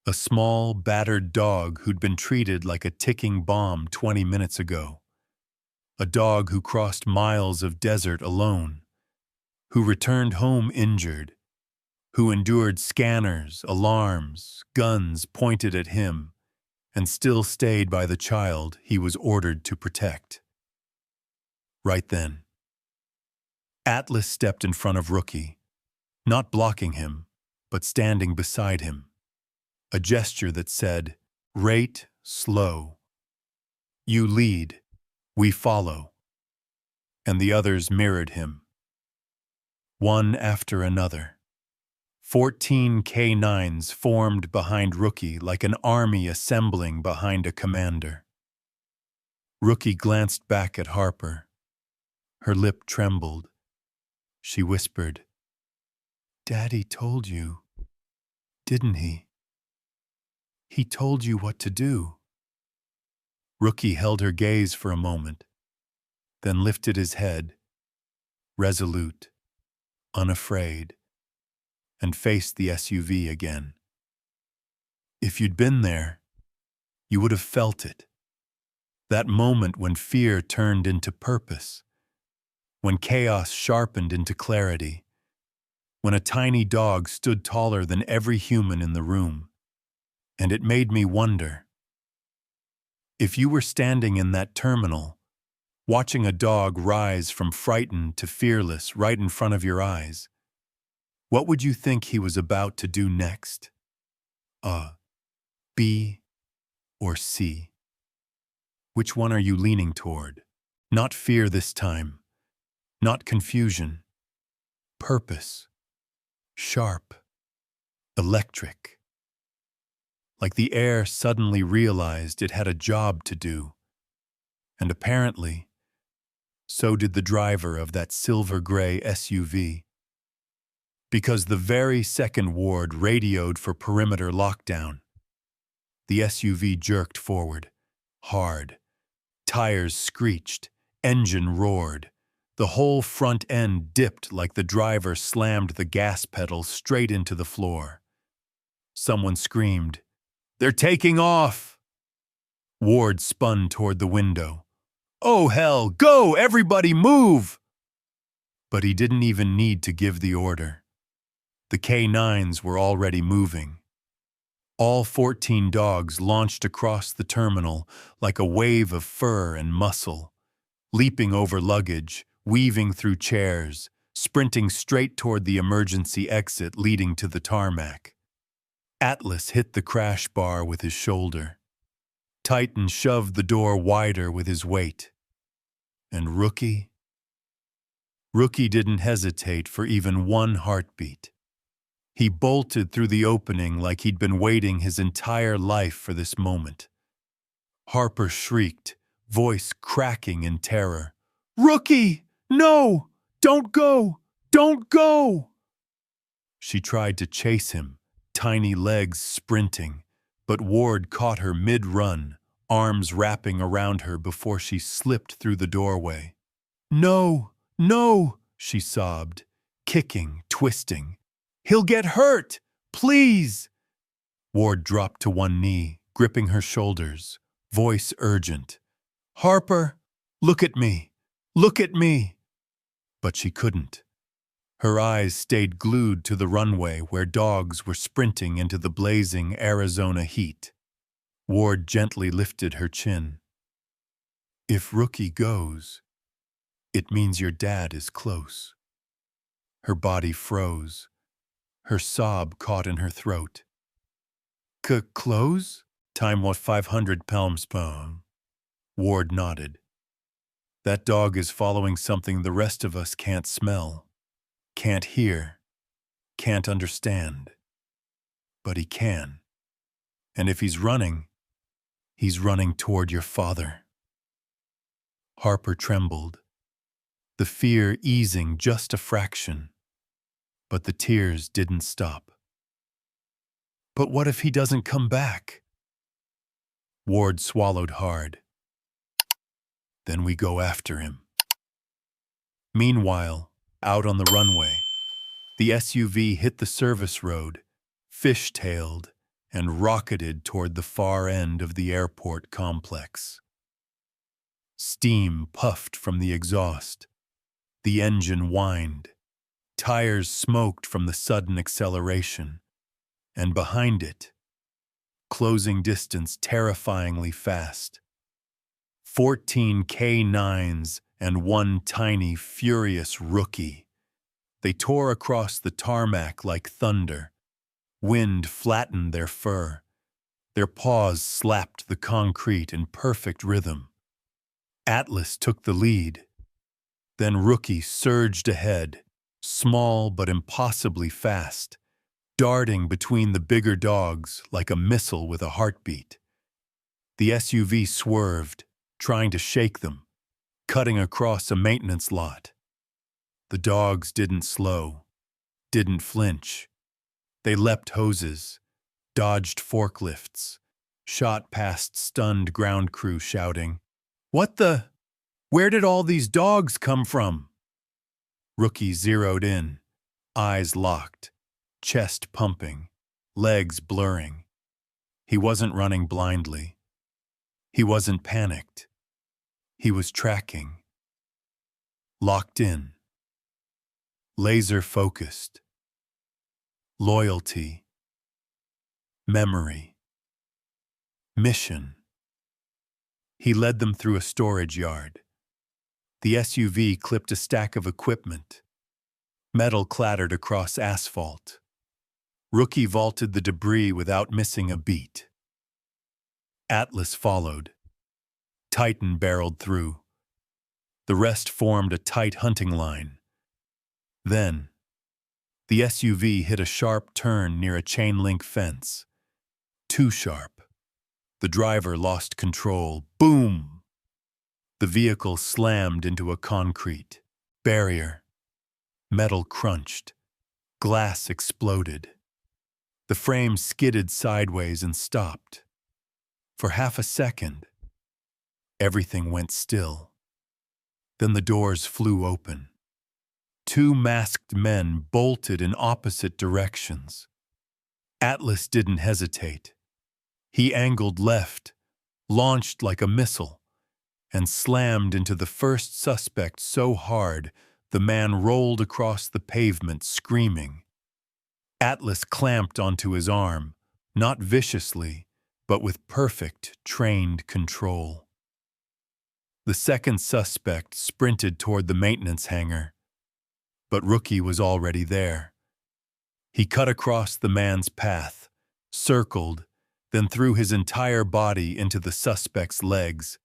a small, battered dog who'd been treated like a ticking bomb 20 minutes ago. A dog who crossed miles of desert alone, who returned home injured, who endured scanners, alarms, guns pointed at him, and still stayed by the child he was ordered to protect. Right then, Atlas stepped in front of Rookie, not blocking him, but standing beside him. A gesture that said, "Rate slow. You lead, we follow." And the others mirrored him. One after another. 14 K9s formed behind Rookie like an army assembling behind a commander. Rookie glanced back at Harper. Her lip trembled. She whispered, "Daddy told you, didn't he? He told you what to do." Rookie held her gaze for a moment, then lifted his head, resolute, unafraid, and faced the SUV again. If you'd been there, you would have felt it. That moment when fear turned into purpose, when chaos sharpened into clarity, when a tiny dog stood taller than every human in the room. And it made me wonder, if you were standing in that terminal, watching a dog rise from frightened to fearless right in front of your eyes, what would you think he was about to do next? B or C? Which one are you leaning toward? Not fear this time, not confusion, purpose. sharp, electric, like the air suddenly realized it had a job to do. And apparently, so did the driver of that silver-gray SUV. Because the very second Ward radioed for perimeter lockdown, the SUV jerked forward, hard. Tires screeched, engine roared. The whole front end dipped like the driver slammed the gas pedal straight into the floor. Someone screamed, "They're taking off!" Ward spun toward the window. "Oh hell, go, everybody move!" But he didn't even need to give the order. The K9s were already moving. All 14 dogs launched across the terminal like a wave of fur and muscle, leaping over luggage, weaving through chairs, sprinting straight toward the emergency exit leading to the tarmac. Atlas hit the crash bar with his shoulder. Titan shoved the door wider with his weight. And Rookie didn't hesitate for even one heartbeat. He bolted through the opening like he'd been waiting his entire life for this moment. Harper shrieked, voice cracking in terror. "Rookie! No! Don't go! Don't go!" She tried to chase him, tiny legs sprinting, but Ward caught her mid-run, arms wrapping around her before she slipped through the doorway. "No! No!" she sobbed, kicking, twisting. "He'll get hurt! Please!" Ward dropped to one knee, gripping her shoulders, voice urgent. "Harper, look at me! Look at me!" But she couldn't. Her eyes stayed glued to the runway where dogs were sprinting into the blazing Arizona heat. Ward gently lifted her chin. "If Rookie goes, it means your dad is close." Her body froze. Her sob caught in her throat. "Close? Time what 500 pounds pound?" Ward nodded. "That dog is following something the rest of us can't smell, can't hear, can't understand. But he can. And if he's running toward your father." Harper trembled, the fear easing just a fraction. But the tears didn't stop. "But what if he doesn't come back?" Ward swallowed hard. "Then we go after him." Meanwhile, out on the runway, the SUV hit the service road, fish-tailed, and rocketed toward the far end of the airport complex. Steam puffed from the exhaust. The engine whined. Tires smoked from the sudden acceleration. And behind it, closing distance terrifyingly fast, 14 K9s and one tiny, furious Rookie. They tore across the tarmac like thunder. Wind flattened their fur. Their paws slapped the concrete in perfect rhythm. Atlas took the lead. Then Rookie surged ahead, small but impossibly fast, darting between the bigger dogs like a missile with a heartbeat. The SUV swerved, trying to shake them, cutting across a maintenance lot. The dogs didn't slow, didn't flinch. They leapt hoses, dodged forklifts, shot past stunned ground crew shouting, "What the? Where did all these dogs come from?" Rookie zeroed in, eyes locked, chest pumping, legs blurring. He wasn't running blindly. He wasn't panicked. He was tracking. Locked in. Laser-focused. Loyalty. Memory. Mission. He led them through a storage yard. The SUV clipped a stack of equipment. Metal clattered across asphalt. Rookie vaulted the debris without missing a beat. Atlas followed. Titan barreled through. The rest formed a tight hunting line. Then, The SUV hit a sharp turn near a chain-link fence. Too sharp. The driver lost control. Boom! The vehicle slammed into a concrete barrier. Metal crunched. Glass exploded. The frame skidded sideways and stopped. For half a second, everything went still. Then the doors flew open. Two masked men bolted in opposite directions. Atlas didn't hesitate. He angled left, launched like a missile, and slammed into the first suspect so hard the man rolled across the pavement screaming. Atlas clamped onto his arm, not viciously, but with perfect, trained control. The second suspect sprinted toward the maintenance hangar, but Rookie was already there. He cut across the man's path, circled, then threw his entire body into the suspect's legs.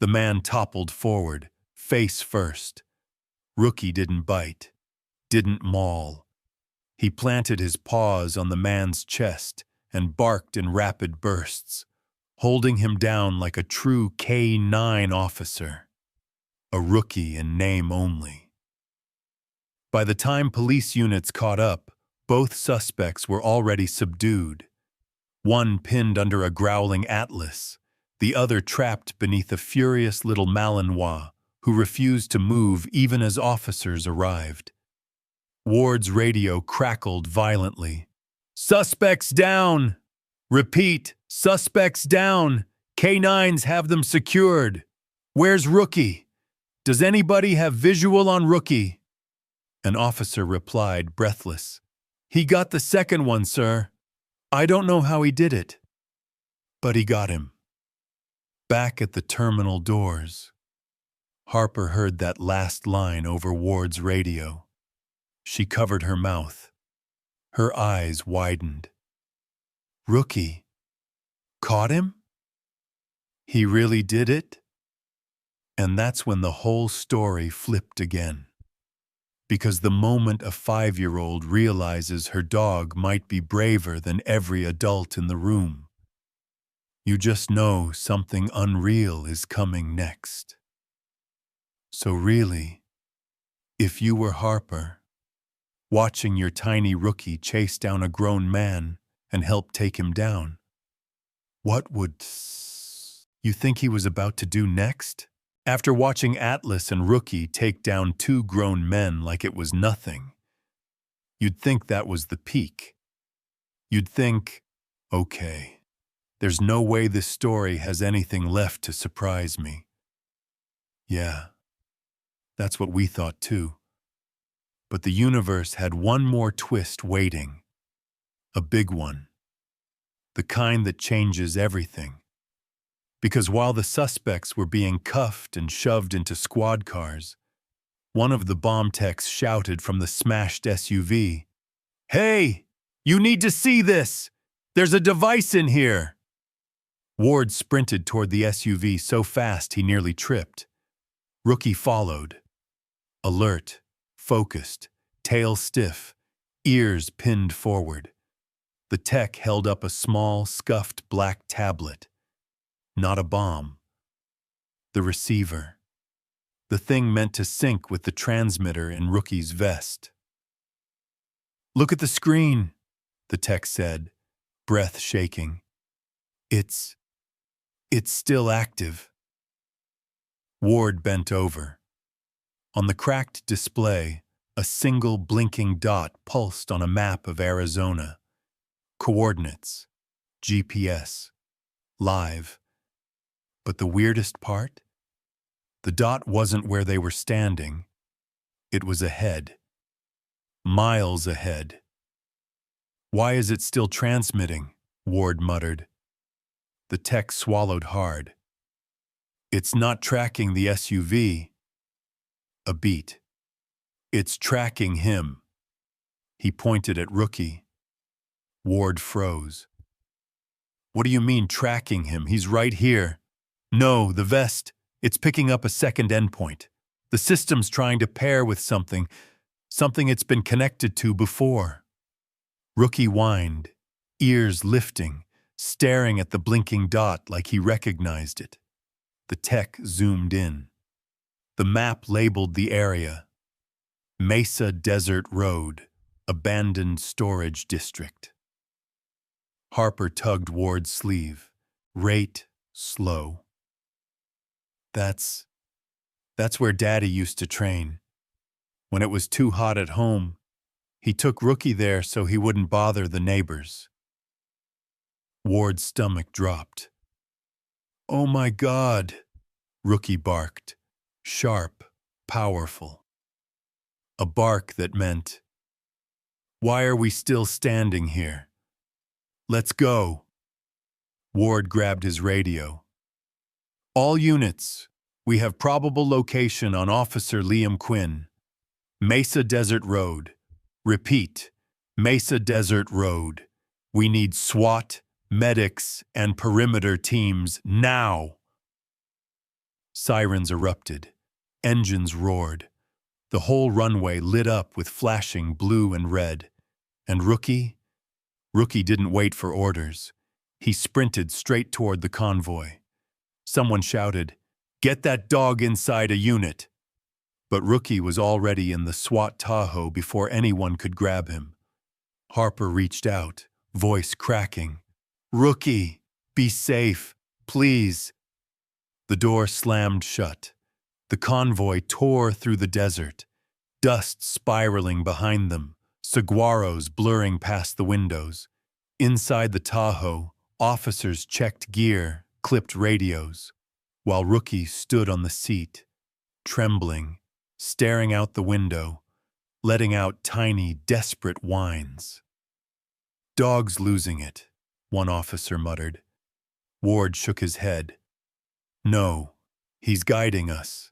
The man toppled forward, face first. Rookie didn't bite, didn't maul. He planted his paws on the man's chest and barked in rapid bursts, holding him down like a true K-9 officer. A rookie in name only. By the time police units caught up, both suspects were already subdued. One pinned under a growling Atlas, the other trapped beneath a furious little Malinois who refused to move even as officers arrived. Ward's radio crackled violently. "Suspects down! Repeat, suspects down! K9s have them secured! Where's Rookie? Does anybody have visual on Rookie?" An officer replied, breathless. "He got the second one, sir. I don't know how he did it, but he got him." Back at the terminal doors, Harper heard that last line over Ward's radio. She covered her mouth. Her eyes widened. Rookie? Caught him? He really did it? And that's when the whole story flipped again. Because the moment a 5-year-old realizes her dog might be braver than every adult in the room, you just know something unreal is coming next. So really, if you were Harper, watching your tiny Rookie chase down a grown man and help take him down, what would you think he was about to do next? After watching Atlas and Rookie take down 2 grown men like it was nothing, you'd think that was the peak. You'd think, okay, there's no way this story has anything left to surprise me. Yeah, that's what we thought too. But the universe had one more twist waiting. A big one. The kind that changes everything. Because while the suspects were being cuffed and shoved into squad cars, one of the bomb techs shouted from the smashed SUV, "Hey, you need to see this! There's a device in here!" Ward sprinted toward the SUV so fast he nearly tripped. Rookie followed. Alert, focused, tail stiff, ears pinned forward. The tech held up a small, scuffed black tablet. Not a bomb. The receiver. The thing meant to sync with the transmitter in Rookie's vest. "Look at the screen," the tech said, breath shaking. It's still active." Ward bent over. On the cracked display, a single blinking dot pulsed on a map of Arizona. Coordinates. GPS. Live. But the weirdest part? The dot wasn't where they were standing. It was ahead. Miles ahead. "Why is it still transmitting?" Ward muttered. The tech swallowed hard. "It's not tracking the SUV." A beat. "It's tracking him." He pointed at Rookie. Ward froze. "What do you mean tracking him? He's right here." "No, the vest. It's picking up a second endpoint. The system's trying to pair with something. something it's been connected to before. Rookie whined, ears lifting, staring at the blinking dot like he recognized it. The tech zoomed in. The map labeled the area. Mesa Desert Road, abandoned storage district. Harper tugged Ward's sleeve. Rate slow. That's where Daddy used to train. When it was too hot at home, he took Rookie there so he wouldn't bother the neighbors. Ward's stomach dropped. "Oh my God," Rookie barked, sharp, powerful. A bark that meant, "Why are we still standing here? Let's go." Ward grabbed his radio. "All units, we have probable location on Officer Liam Quinn. Mesa Desert Road. Repeat, Mesa Desert Road. We need SWAT, medics, and perimeter teams now." Sirens erupted. Engines roared. The whole runway lit up with flashing blue and red. And Rookie didn't wait for orders. He sprinted straight toward the convoy. Someone shouted, "Get that dog inside a unit." But Rookie was already in the SWAT Tahoe before anyone could grab him. Harper reached out, voice cracking. "Rookie, be safe, please." The door slammed shut. The convoy tore through the desert, dust spiraling behind them, saguaros blurring past the windows. Inside the Tahoe, officers checked gear, clipped radios, while Rookie stood on the seat, trembling, staring out the window, letting out tiny, desperate whines. "Dog's losing it," one officer muttered. Ward shook his head. "No, he's guiding us."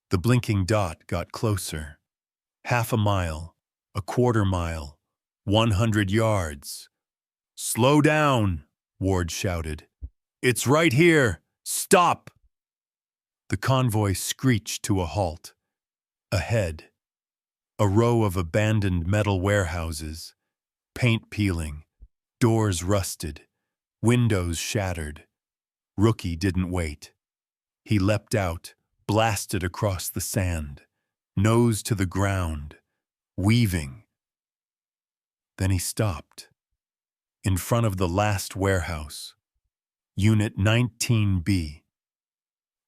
The blinking dot got closer. Half a mile, a quarter mile, 100 yards. "Slow down," Ward shouted. "It's right here. Stop!" The convoy screeched to a halt. Ahead, a row of abandoned metal warehouses, paint peeling, doors rusted, windows shattered. Rookie didn't wait. He leapt out, blasted across the sand, nose to the ground, weaving. Then he stopped. In front of the last warehouse, Unit 19B.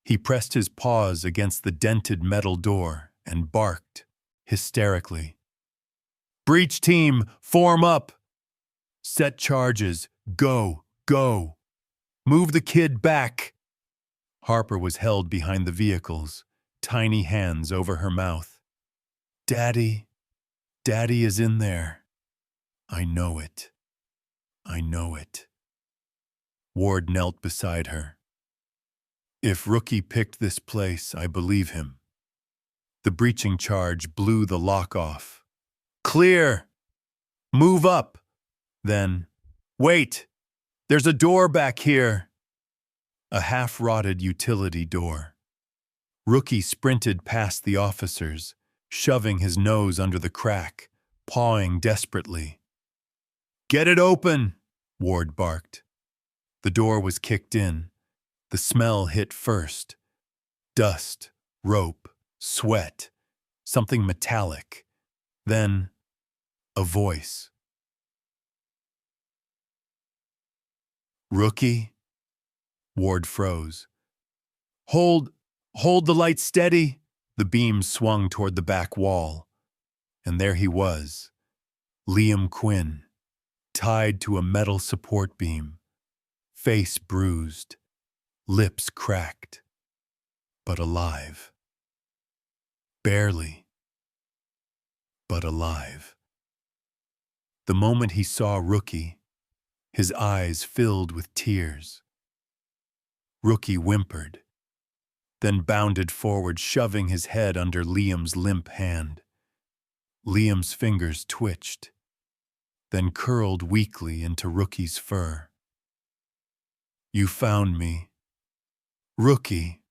He pressed his paws against the dented metal door and barked, hysterically. "Breach team, form up! Set charges, go, go! Move the kid back!" Harper was held behind the vehicles, tiny hands over her mouth. Daddy is in there. I know it. I know it." Ward knelt beside her. "If Rookie picked this place, I believe him." The breaching charge blew the lock off. "Clear! Move up!" Then, "Wait! There's a door back here!" A half-rotted utility door. Rookie sprinted past the officers, shoving his nose under the crack, pawing desperately. "Get it open!" Ward barked. The door was kicked in. The smell hit first. Dust, rope, sweat, something metallic. Then, a voice. "Rookie?" Ward froze. Hold the light steady." The beam swung toward the back wall. And there he was, Liam Quinn, tied to a metal support beam, face bruised, lips cracked, but alive. Barely, but alive. The moment he saw Rookie, his eyes filled with tears. Rookie whimpered, then bounded forward, shoving his head under Liam's limp hand. Liam's fingers twitched, then curled weakly into Rookie's fur. "You found me. Rookie.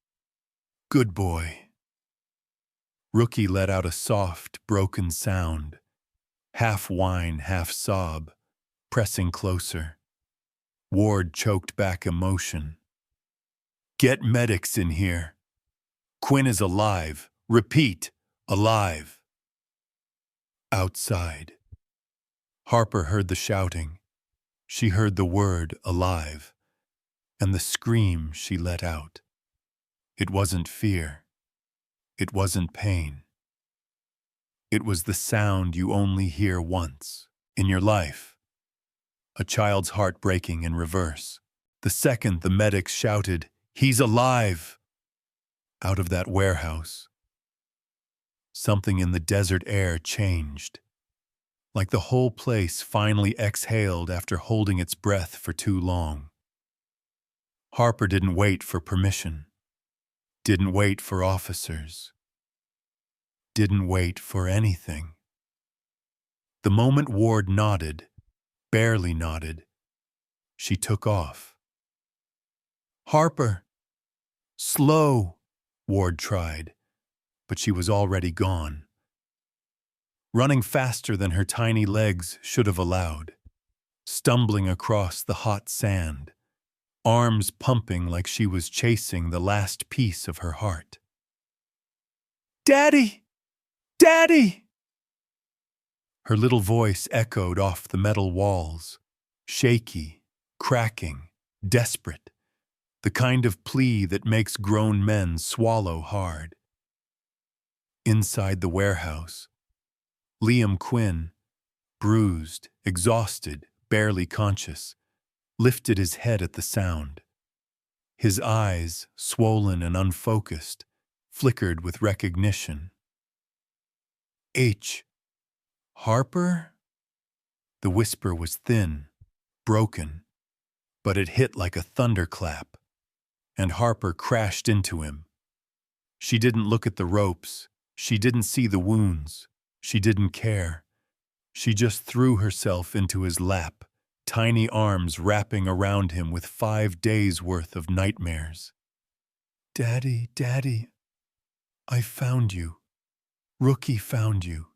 Good boy." Rookie let out a soft, broken sound, half whine, half sob, pressing closer. Ward choked back emotion. "Get medics in here. Quinn is alive. Repeat, alive." Outside. Harper heard the shouting. She heard the word alive, and the scream she let out. It wasn't fear. It wasn't pain. It was the sound you only hear once in your life. A child's heart breaking in reverse. The second the medics shouted, "He's alive!" Out of that warehouse, something in the desert air changed. Like the whole place finally exhaled after holding its breath for too long. Harper didn't wait for permission. Didn't wait for officers. Didn't wait for anything. The moment Ward nodded, barely nodded, she took off. "Harper!" "Slow!" Ward tried, but she was already gone. Running faster than her tiny legs should have allowed, stumbling across the hot sand, arms pumping like she was chasing the last piece of her heart. "Daddy! Daddy!" Her little voice echoed off the metal walls, shaky, cracking, desperate, the kind of plea that makes grown men swallow hard. Inside the warehouse, Liam Quinn, bruised, exhausted, barely conscious, lifted his head at the sound. His eyes, swollen and unfocused, flickered with recognition. "Harper?" The whisper was thin, broken, but it hit like a thunderclap, and Harper crashed into him. She didn't look at the ropes, she didn't see the wounds, she didn't care. She just threw herself into his lap, tiny arms wrapping around him with 5 days' worth of nightmares. "Daddy, Daddy, I found you. Rookie found you.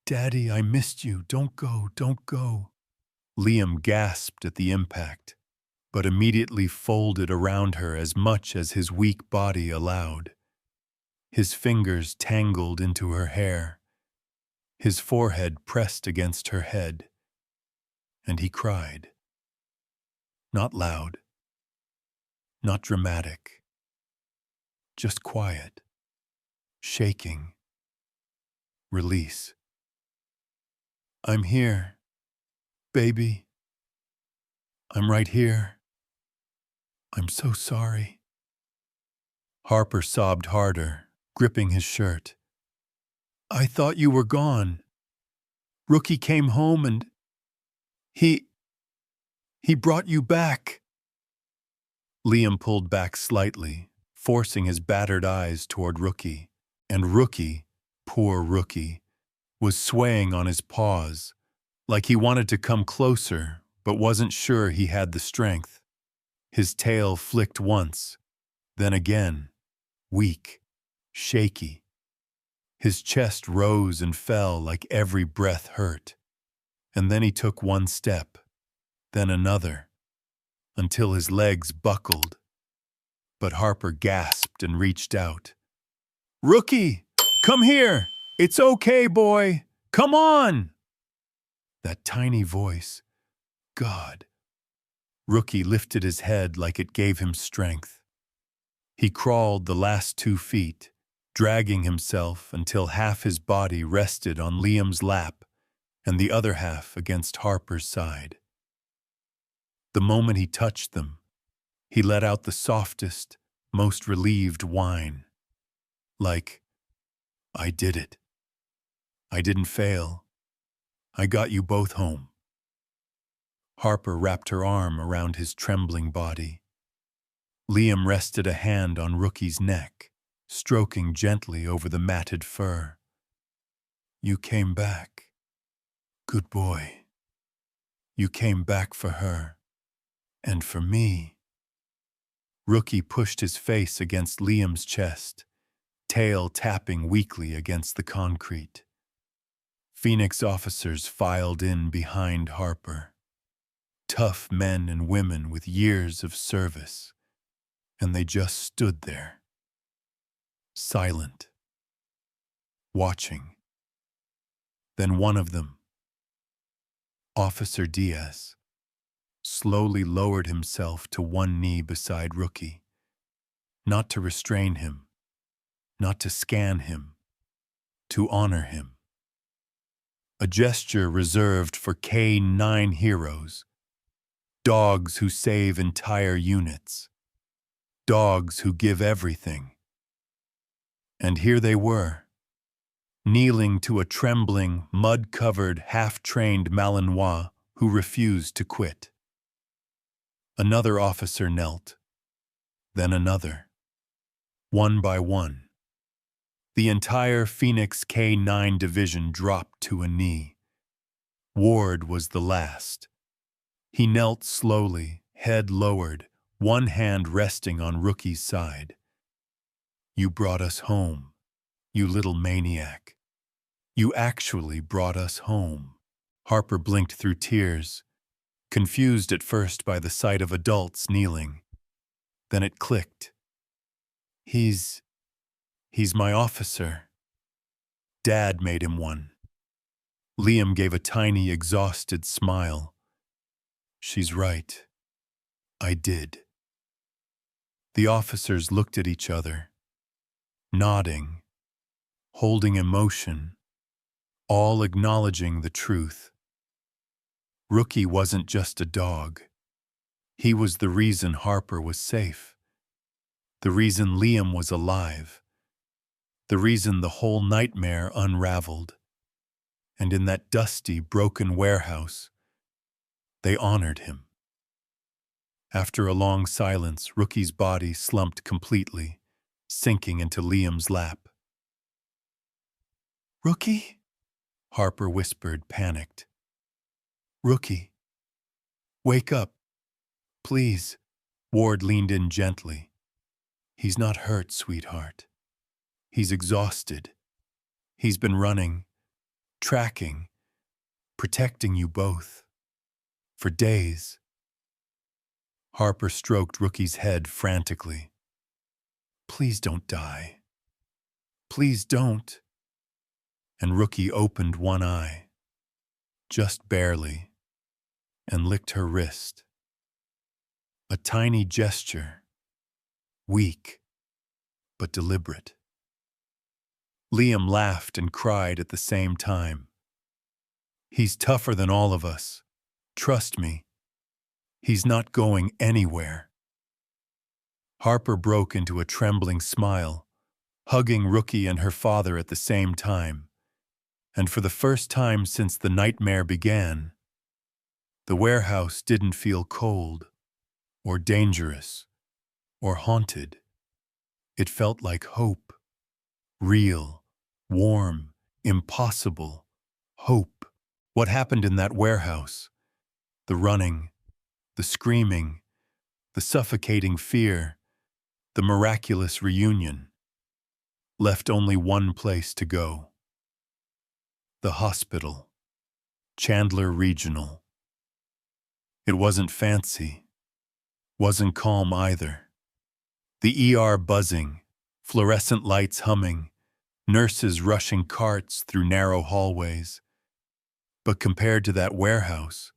Daddy, I missed you. Don't go, don't go." Liam gasped at the impact, but immediately folded around her as much as his weak body allowed. His fingers tangled into her hair, his forehead pressed against her head, and he cried. Not loud, not dramatic, just quiet, shaking, release. "I'm here, baby. I'm right here. I'm so sorry." Harper sobbed harder, gripping his shirt. "I thought you were gone. Rookie came home and he brought you back." Liam pulled back slightly, forcing his battered eyes toward Rookie, and Rookie, poor Rookie, was swaying on his paws, like he wanted to come closer but wasn't sure he had the strength. His tail flicked once, then again, weak, shaky. His chest rose and fell like every breath hurt. And then he took one step, then another, until his legs buckled. But Harper gasped and reached out. "Rookie, come here! It's okay, boy! Come on!" That tiny voice. God. Rookie lifted his head like it gave him strength. He crawled the last 2 feet, dragging himself until half his body rested on Liam's lap and the other half against Harper's side. The moment he touched them, he let out the softest, most relieved whine. Like, "I did it. I didn't fail. I got you both home." Harper wrapped her arm around his trembling body. Liam rested a hand on Rookie's neck, stroking gently over the matted fur. "You came back. Good boy. You came back for her. And for me." Rookie pushed his face against Liam's chest, tail tapping weakly against the concrete. Phoenix officers filed in behind Harper. Tough men and women with years of service, and they just stood there, silent, watching. Then one of them, Officer Diaz, slowly lowered himself to one knee beside Rookie, not to restrain him, not to scan him, to honor him. A gesture reserved for K-9 heroes, dogs who save entire units, dogs who give everything. And here they were, kneeling to a trembling, mud-covered, half-trained Malinois who refused to quit. Another officer knelt, then another, one by one. The entire Phoenix K-9 division dropped to a knee. Ward was the last. He knelt slowly, head lowered, one hand resting on Rookie's side. "You brought us home, you little maniac. You actually brought us home." Harper blinked through tears, confused at first by the sight of adults kneeling. Then it clicked. He's my officer. Dad made him one. Liam gave a tiny, exhausted smile. "She's right. I did." The officers looked at each other, nodding, holding emotion, all acknowledging the truth. Rookie wasn't just a dog. He was the reason Harper was safe, the reason Liam was alive, the reason the whole nightmare unraveled. And in that dusty, broken warehouse, they honored him. After a long silence, Rookie's body slumped completely, sinking into Liam's lap. "Rookie?" Harper whispered, panicked. "Rookie, wake up, please." Ward leaned in gently. "He's not hurt, sweetheart. He's exhausted. He's been running, tracking, protecting you both. For days." Harper stroked Rookie's head frantically. "Please don't die. Please don't." And Rookie opened one eye, just barely, and licked her wrist. A tiny gesture, weak but deliberate. Liam laughed and cried at the same time. "He's tougher than all of us. Trust me. He's not going anywhere." Harper broke into a trembling smile, hugging Rookie and her father at the same time. And for the first time since the nightmare began, the warehouse didn't feel cold, or dangerous, or haunted. It felt like hope. Real, warm, impossible hope. What happened in that warehouse? The running, the screaming, the suffocating fear, the miraculous reunion, left only one place to go. The hospital, Chandler Regional. It wasn't fancy, wasn't calm either. The ER buzzing, fluorescent lights humming, nurses rushing carts through narrow hallways. But compared to that warehouse,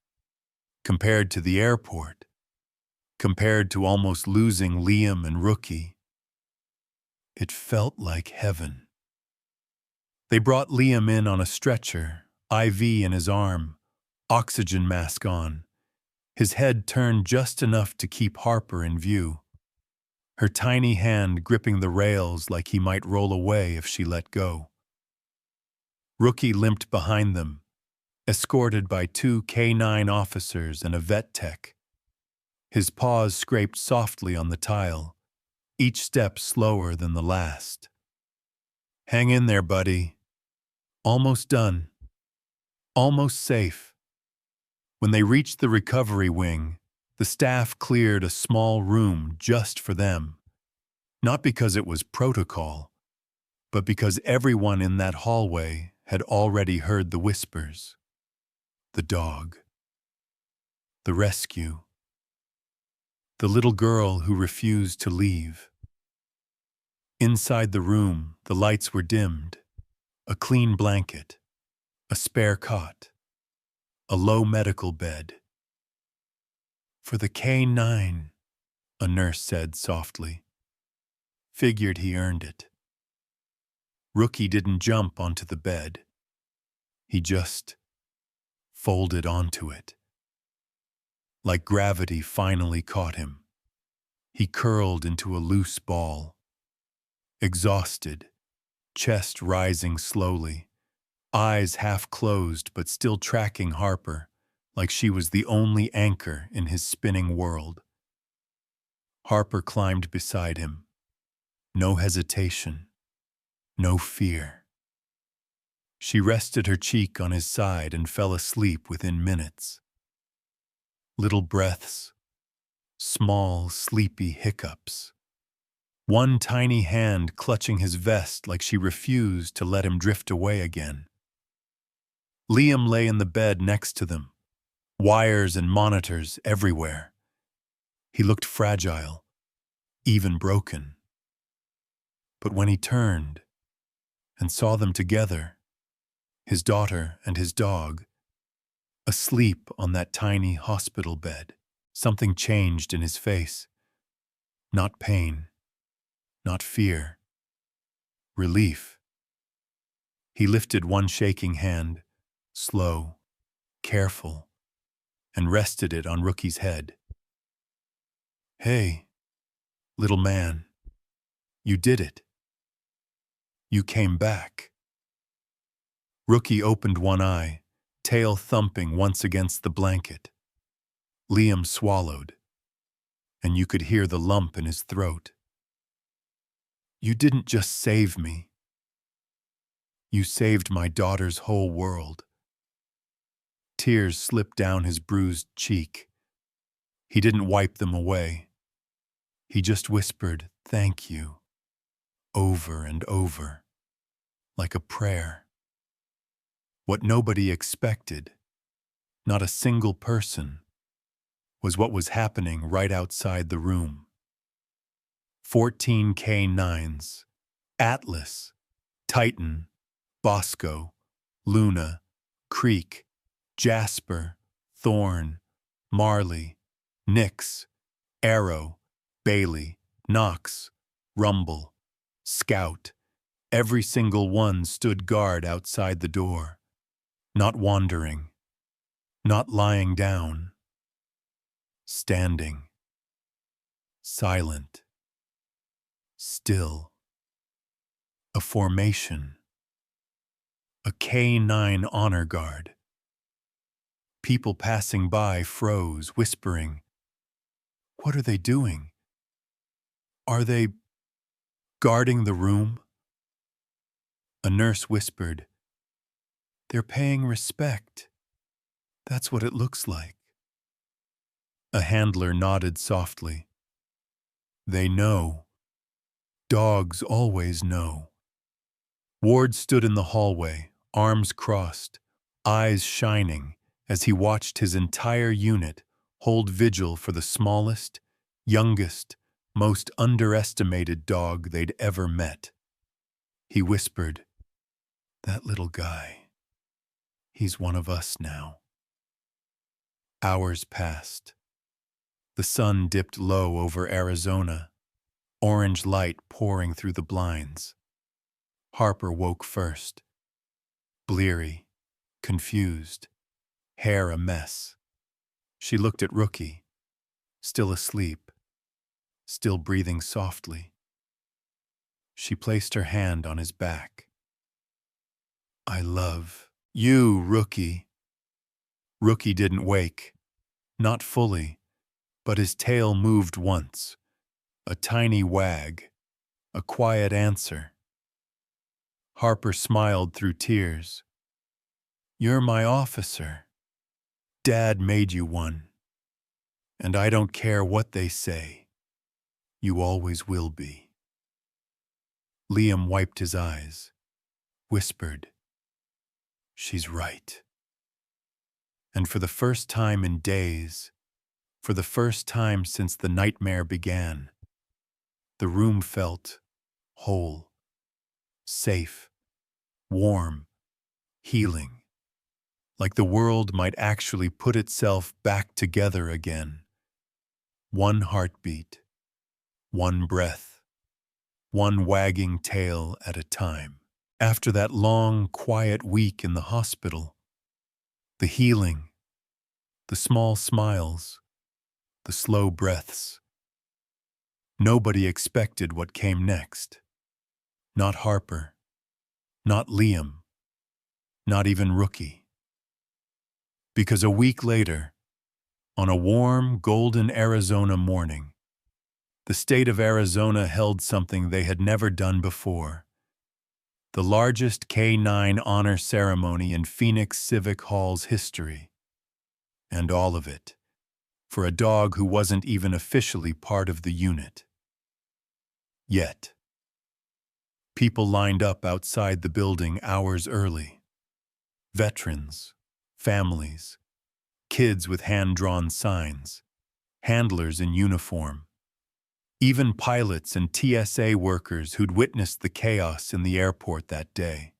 compared to the airport, compared to almost losing Liam and Rookie, it felt like heaven. They brought Liam in on a stretcher, IV in his arm, oxygen mask on, his head turned just enough to keep Harper in view, her tiny hand gripping the rails like he might roll away if she let go. Rookie limped behind them, escorted by 2 K-9 officers and a vet tech. His paws scraped softly on the tile, each step slower than the last. "Hang in there, buddy. Almost done. Almost safe." When they reached the recovery wing, the staff cleared a small room just for them. Not because it was protocol, but because everyone in that hallway had already heard the whispers. The dog. The rescue. The little girl who refused to leave. Inside the room, the lights were dimmed. A clean blanket. A spare cot. A low medical bed. "For the K9, a nurse said softly. Figured he earned it. Rookie didn't jump onto the bed. He just folded onto it. Like gravity finally caught him. He curled into a loose ball. Exhausted, chest rising slowly, eyes half closed but still tracking Harper like she was the only anchor in his spinning world. Harper climbed beside him. No hesitation. No fear. She rested her cheek on his side and fell asleep within minutes. Little breaths. Small, sleepy hiccups. One tiny hand clutching his vest like she refused to let him drift away again. Liam lay in the bed next to them. Wires and monitors everywhere. He looked fragile, even broken. But when he turned and saw them together, his daughter and his dog, asleep on that tiny hospital bed, something changed in his face. Not pain, not fear. Relief. He lifted one shaking hand, slow, careful, and rested it on Rookie's head. "Hey, little man, you did it. You came back." Rookie opened one eye, tail thumping once against the blanket. Liam swallowed, and you could hear the lump in his throat. "You didn't just save me. You saved my daughter's whole world." Tears slipped down his bruised cheek. He didn't wipe them away. He just whispered, "Thank you," over and over, like a prayer. What nobody expected, not a single person, was what was happening right outside the room. 14 K9s, Atlas, Titan, Bosco, Luna, Creek, Jasper, Thorn, Marley, Nyx, Arrow, Bailey, Knox, Rumble, Scout. Every single one stood guard outside the door, not wandering, not lying down, standing, silent, still. A formation. A K9 honor guard. People passing by froze, whispering, "What are they doing? Are they guarding the room?" A nurse whispered, "They're paying respect. That's what it looks like." A handler nodded softly. "They know. Dogs always know." Ward stood in the hallway, arms crossed, eyes shining, as he watched his entire unit hold vigil for the smallest, youngest, most underestimated dog they'd ever met. He whispered, "That little guy, he's one of us now." Hours passed. The sun dipped low over Arizona, orange light pouring through the blinds. Harper woke first. Bleary, confused, hair a mess. She looked at Rookie, still asleep, still breathing softly. She placed her hand on his back. "I love you, Rookie." Rookie didn't wake, not fully, but his tail moved once. A tiny wag, a quiet answer. Harper smiled through tears. "You're my officer. Dad made you one. And I don't care what they say. You always will be." Liam wiped his eyes, whispered, "She's right." And for the first time in days, for the first time since the nightmare began, the room felt whole, safe, warm, healing, like the world might actually put itself back together again. One heartbeat, one breath, one wagging tail at a time. After that long, quiet week in the hospital, the healing, the small smiles, the slow breaths, nobody expected what came next. Not Harper, not Liam, not even Rookie. Because a week later, on a warm, golden Arizona morning, the state of Arizona held something they had never done before. The largest K-9 honor ceremony in Phoenix Civic Hall's history. And all of it, for a dog who wasn't even officially part of the unit. Yet, people lined up outside the building hours early. Veterans, families, kids with hand-drawn signs, handlers in uniform, even pilots and TSA workers who'd witnessed the chaos in the airport that day.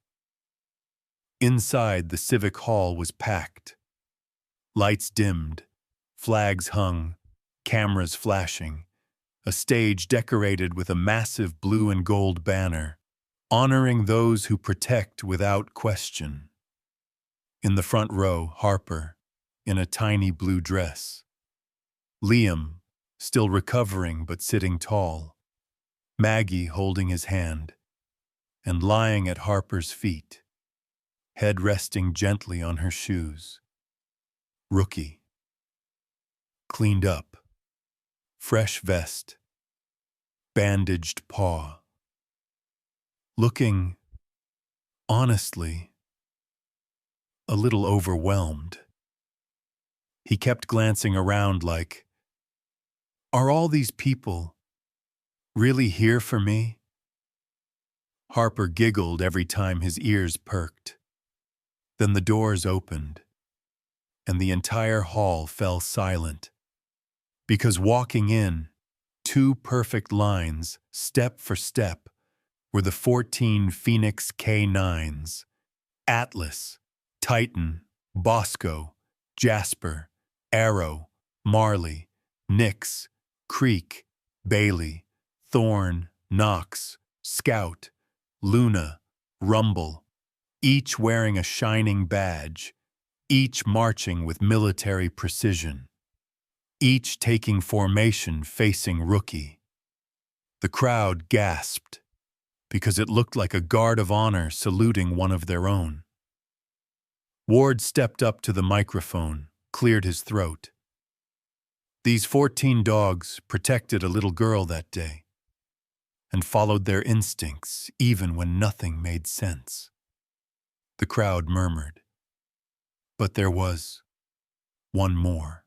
Inside, the Civic Hall was packed. Lights dimmed, flags hung, cameras flashing, a stage decorated with a massive blue and gold banner, honoring those who protect without question. In the front row, Harper, in a tiny blue dress. Liam, still recovering but sitting tall. Maggie holding his hand, and lying at Harper's feet, head resting gently on her shoes. Rookie. Cleaned up, fresh vest, bandaged paw. Looking, honestly, a little overwhelmed. He kept glancing around like, "Are all these people really here for me?" Harper giggled every time his ears perked. Then the doors opened, and the entire hall fell silent. Because walking in, two perfect lines, step for step, were the 14 Phoenix K-9s. Atlas, Titan, Bosco, Jasper, Arrow, Marley, Nix, Creek, Bailey, Thorn, Knox, Scout, Luna, Rumble, each wearing a shining badge, each marching with military precision, each taking formation facing Rookie. The crowd gasped, because it looked like a guard of honor saluting one of their own. Ward stepped up to the microphone, cleared his throat. These 14 dogs protected a little girl that day, and followed their instincts even when nothing made sense. The crowd murmured. But there was one more.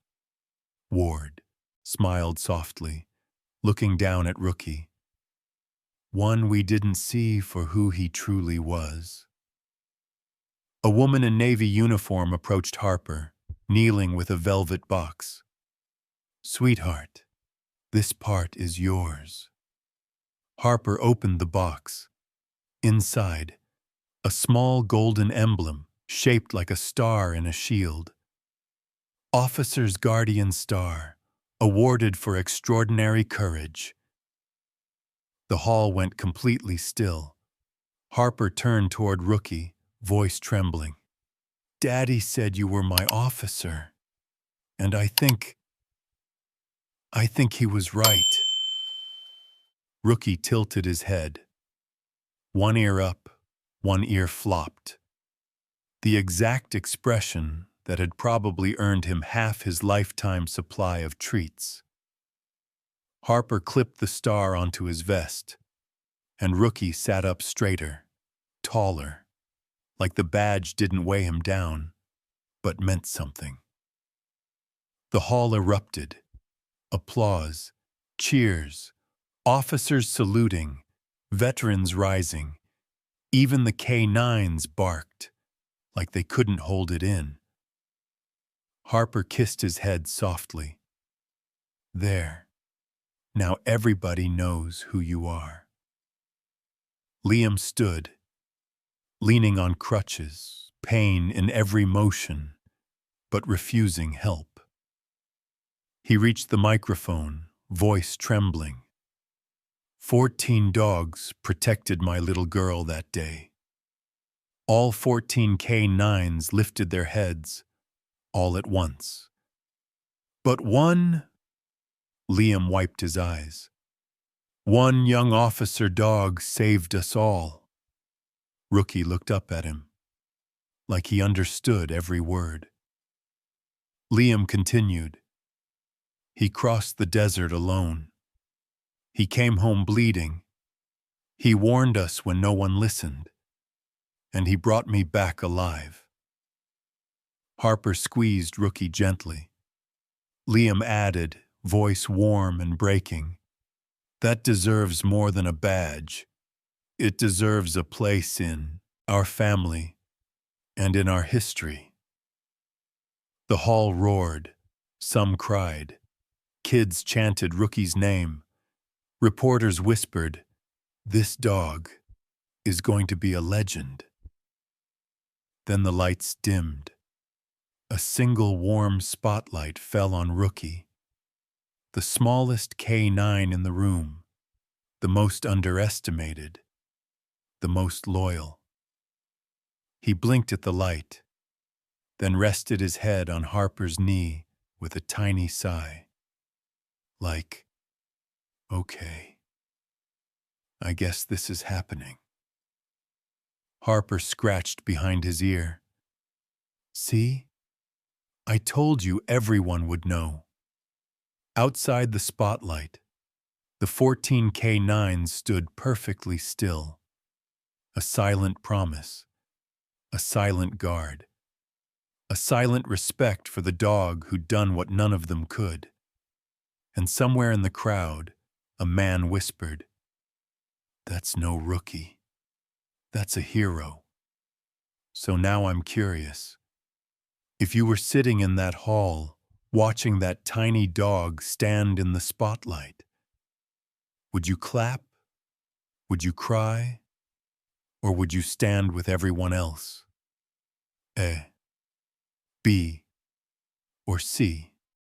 Ward smiled softly, looking down at Rookie. One we didn't see for who he truly was. A woman in Navy uniform approached Harper, kneeling with a velvet box. "Sweetheart, this part is yours." Harper opened the box. Inside, a small golden emblem shaped like a star in a shield. Officer's Guardian Star, awarded for extraordinary courage. The hall went completely still. Harper turned toward Rookie, voice trembling. "Daddy said you were my officer, and I think he was right." Rookie tilted his head. One ear up, one ear flopped. The exact expression that had probably earned him half his lifetime supply of treats. Harper clipped the star onto his vest, and Rookie sat up straighter, taller, like the badge didn't weigh him down, but meant something. The hall erupted. Applause, cheers, officers saluting, Veterans rising. Even the K9s barked, like they couldn't hold it in. Harper kissed his head softly. There. Now everybody knows who you are. Liam stood, leaning on crutches, pain in every motion, but refusing help. He reached the microphone, voice trembling. 14 dogs protected my little girl that day. All 14 K9s lifted their heads, all at once. But one, Liam wiped his eyes. One young officer dog saved us all. Rookie looked up at him, like he understood every word. Liam continued. He crossed the desert alone. He came home bleeding. He warned us when no one listened. And he brought me back alive. Harper squeezed Rookie gently. Liam added, voice warm and breaking, that deserves more than a badge. It deserves a place in our family and in our history. The hall roared. Some cried. Kids chanted Rookie's name. Reporters whispered, this dog is going to be a legend. Then the lights dimmed. A single warm spotlight fell on Rookie, the smallest K9 in the room, the most underestimated, the most loyal. He blinked at the light, then rested his head on Harper's knee with a tiny sigh. Like, okay, I guess this is happening. Harper scratched behind his ear. See? I told you everyone would know. Outside the spotlight, the 14 K9s stood perfectly still. A silent promise, a silent guard, a silent respect for the dog who'd done what none of them could. And somewhere in the crowd, a man whispered, that's no Rookie. That's a hero. So now I'm curious. If you were sitting in that hall, watching that tiny dog stand in the spotlight, would you clap? Would you cry? Or would you stand with everyone else? A, B, or C?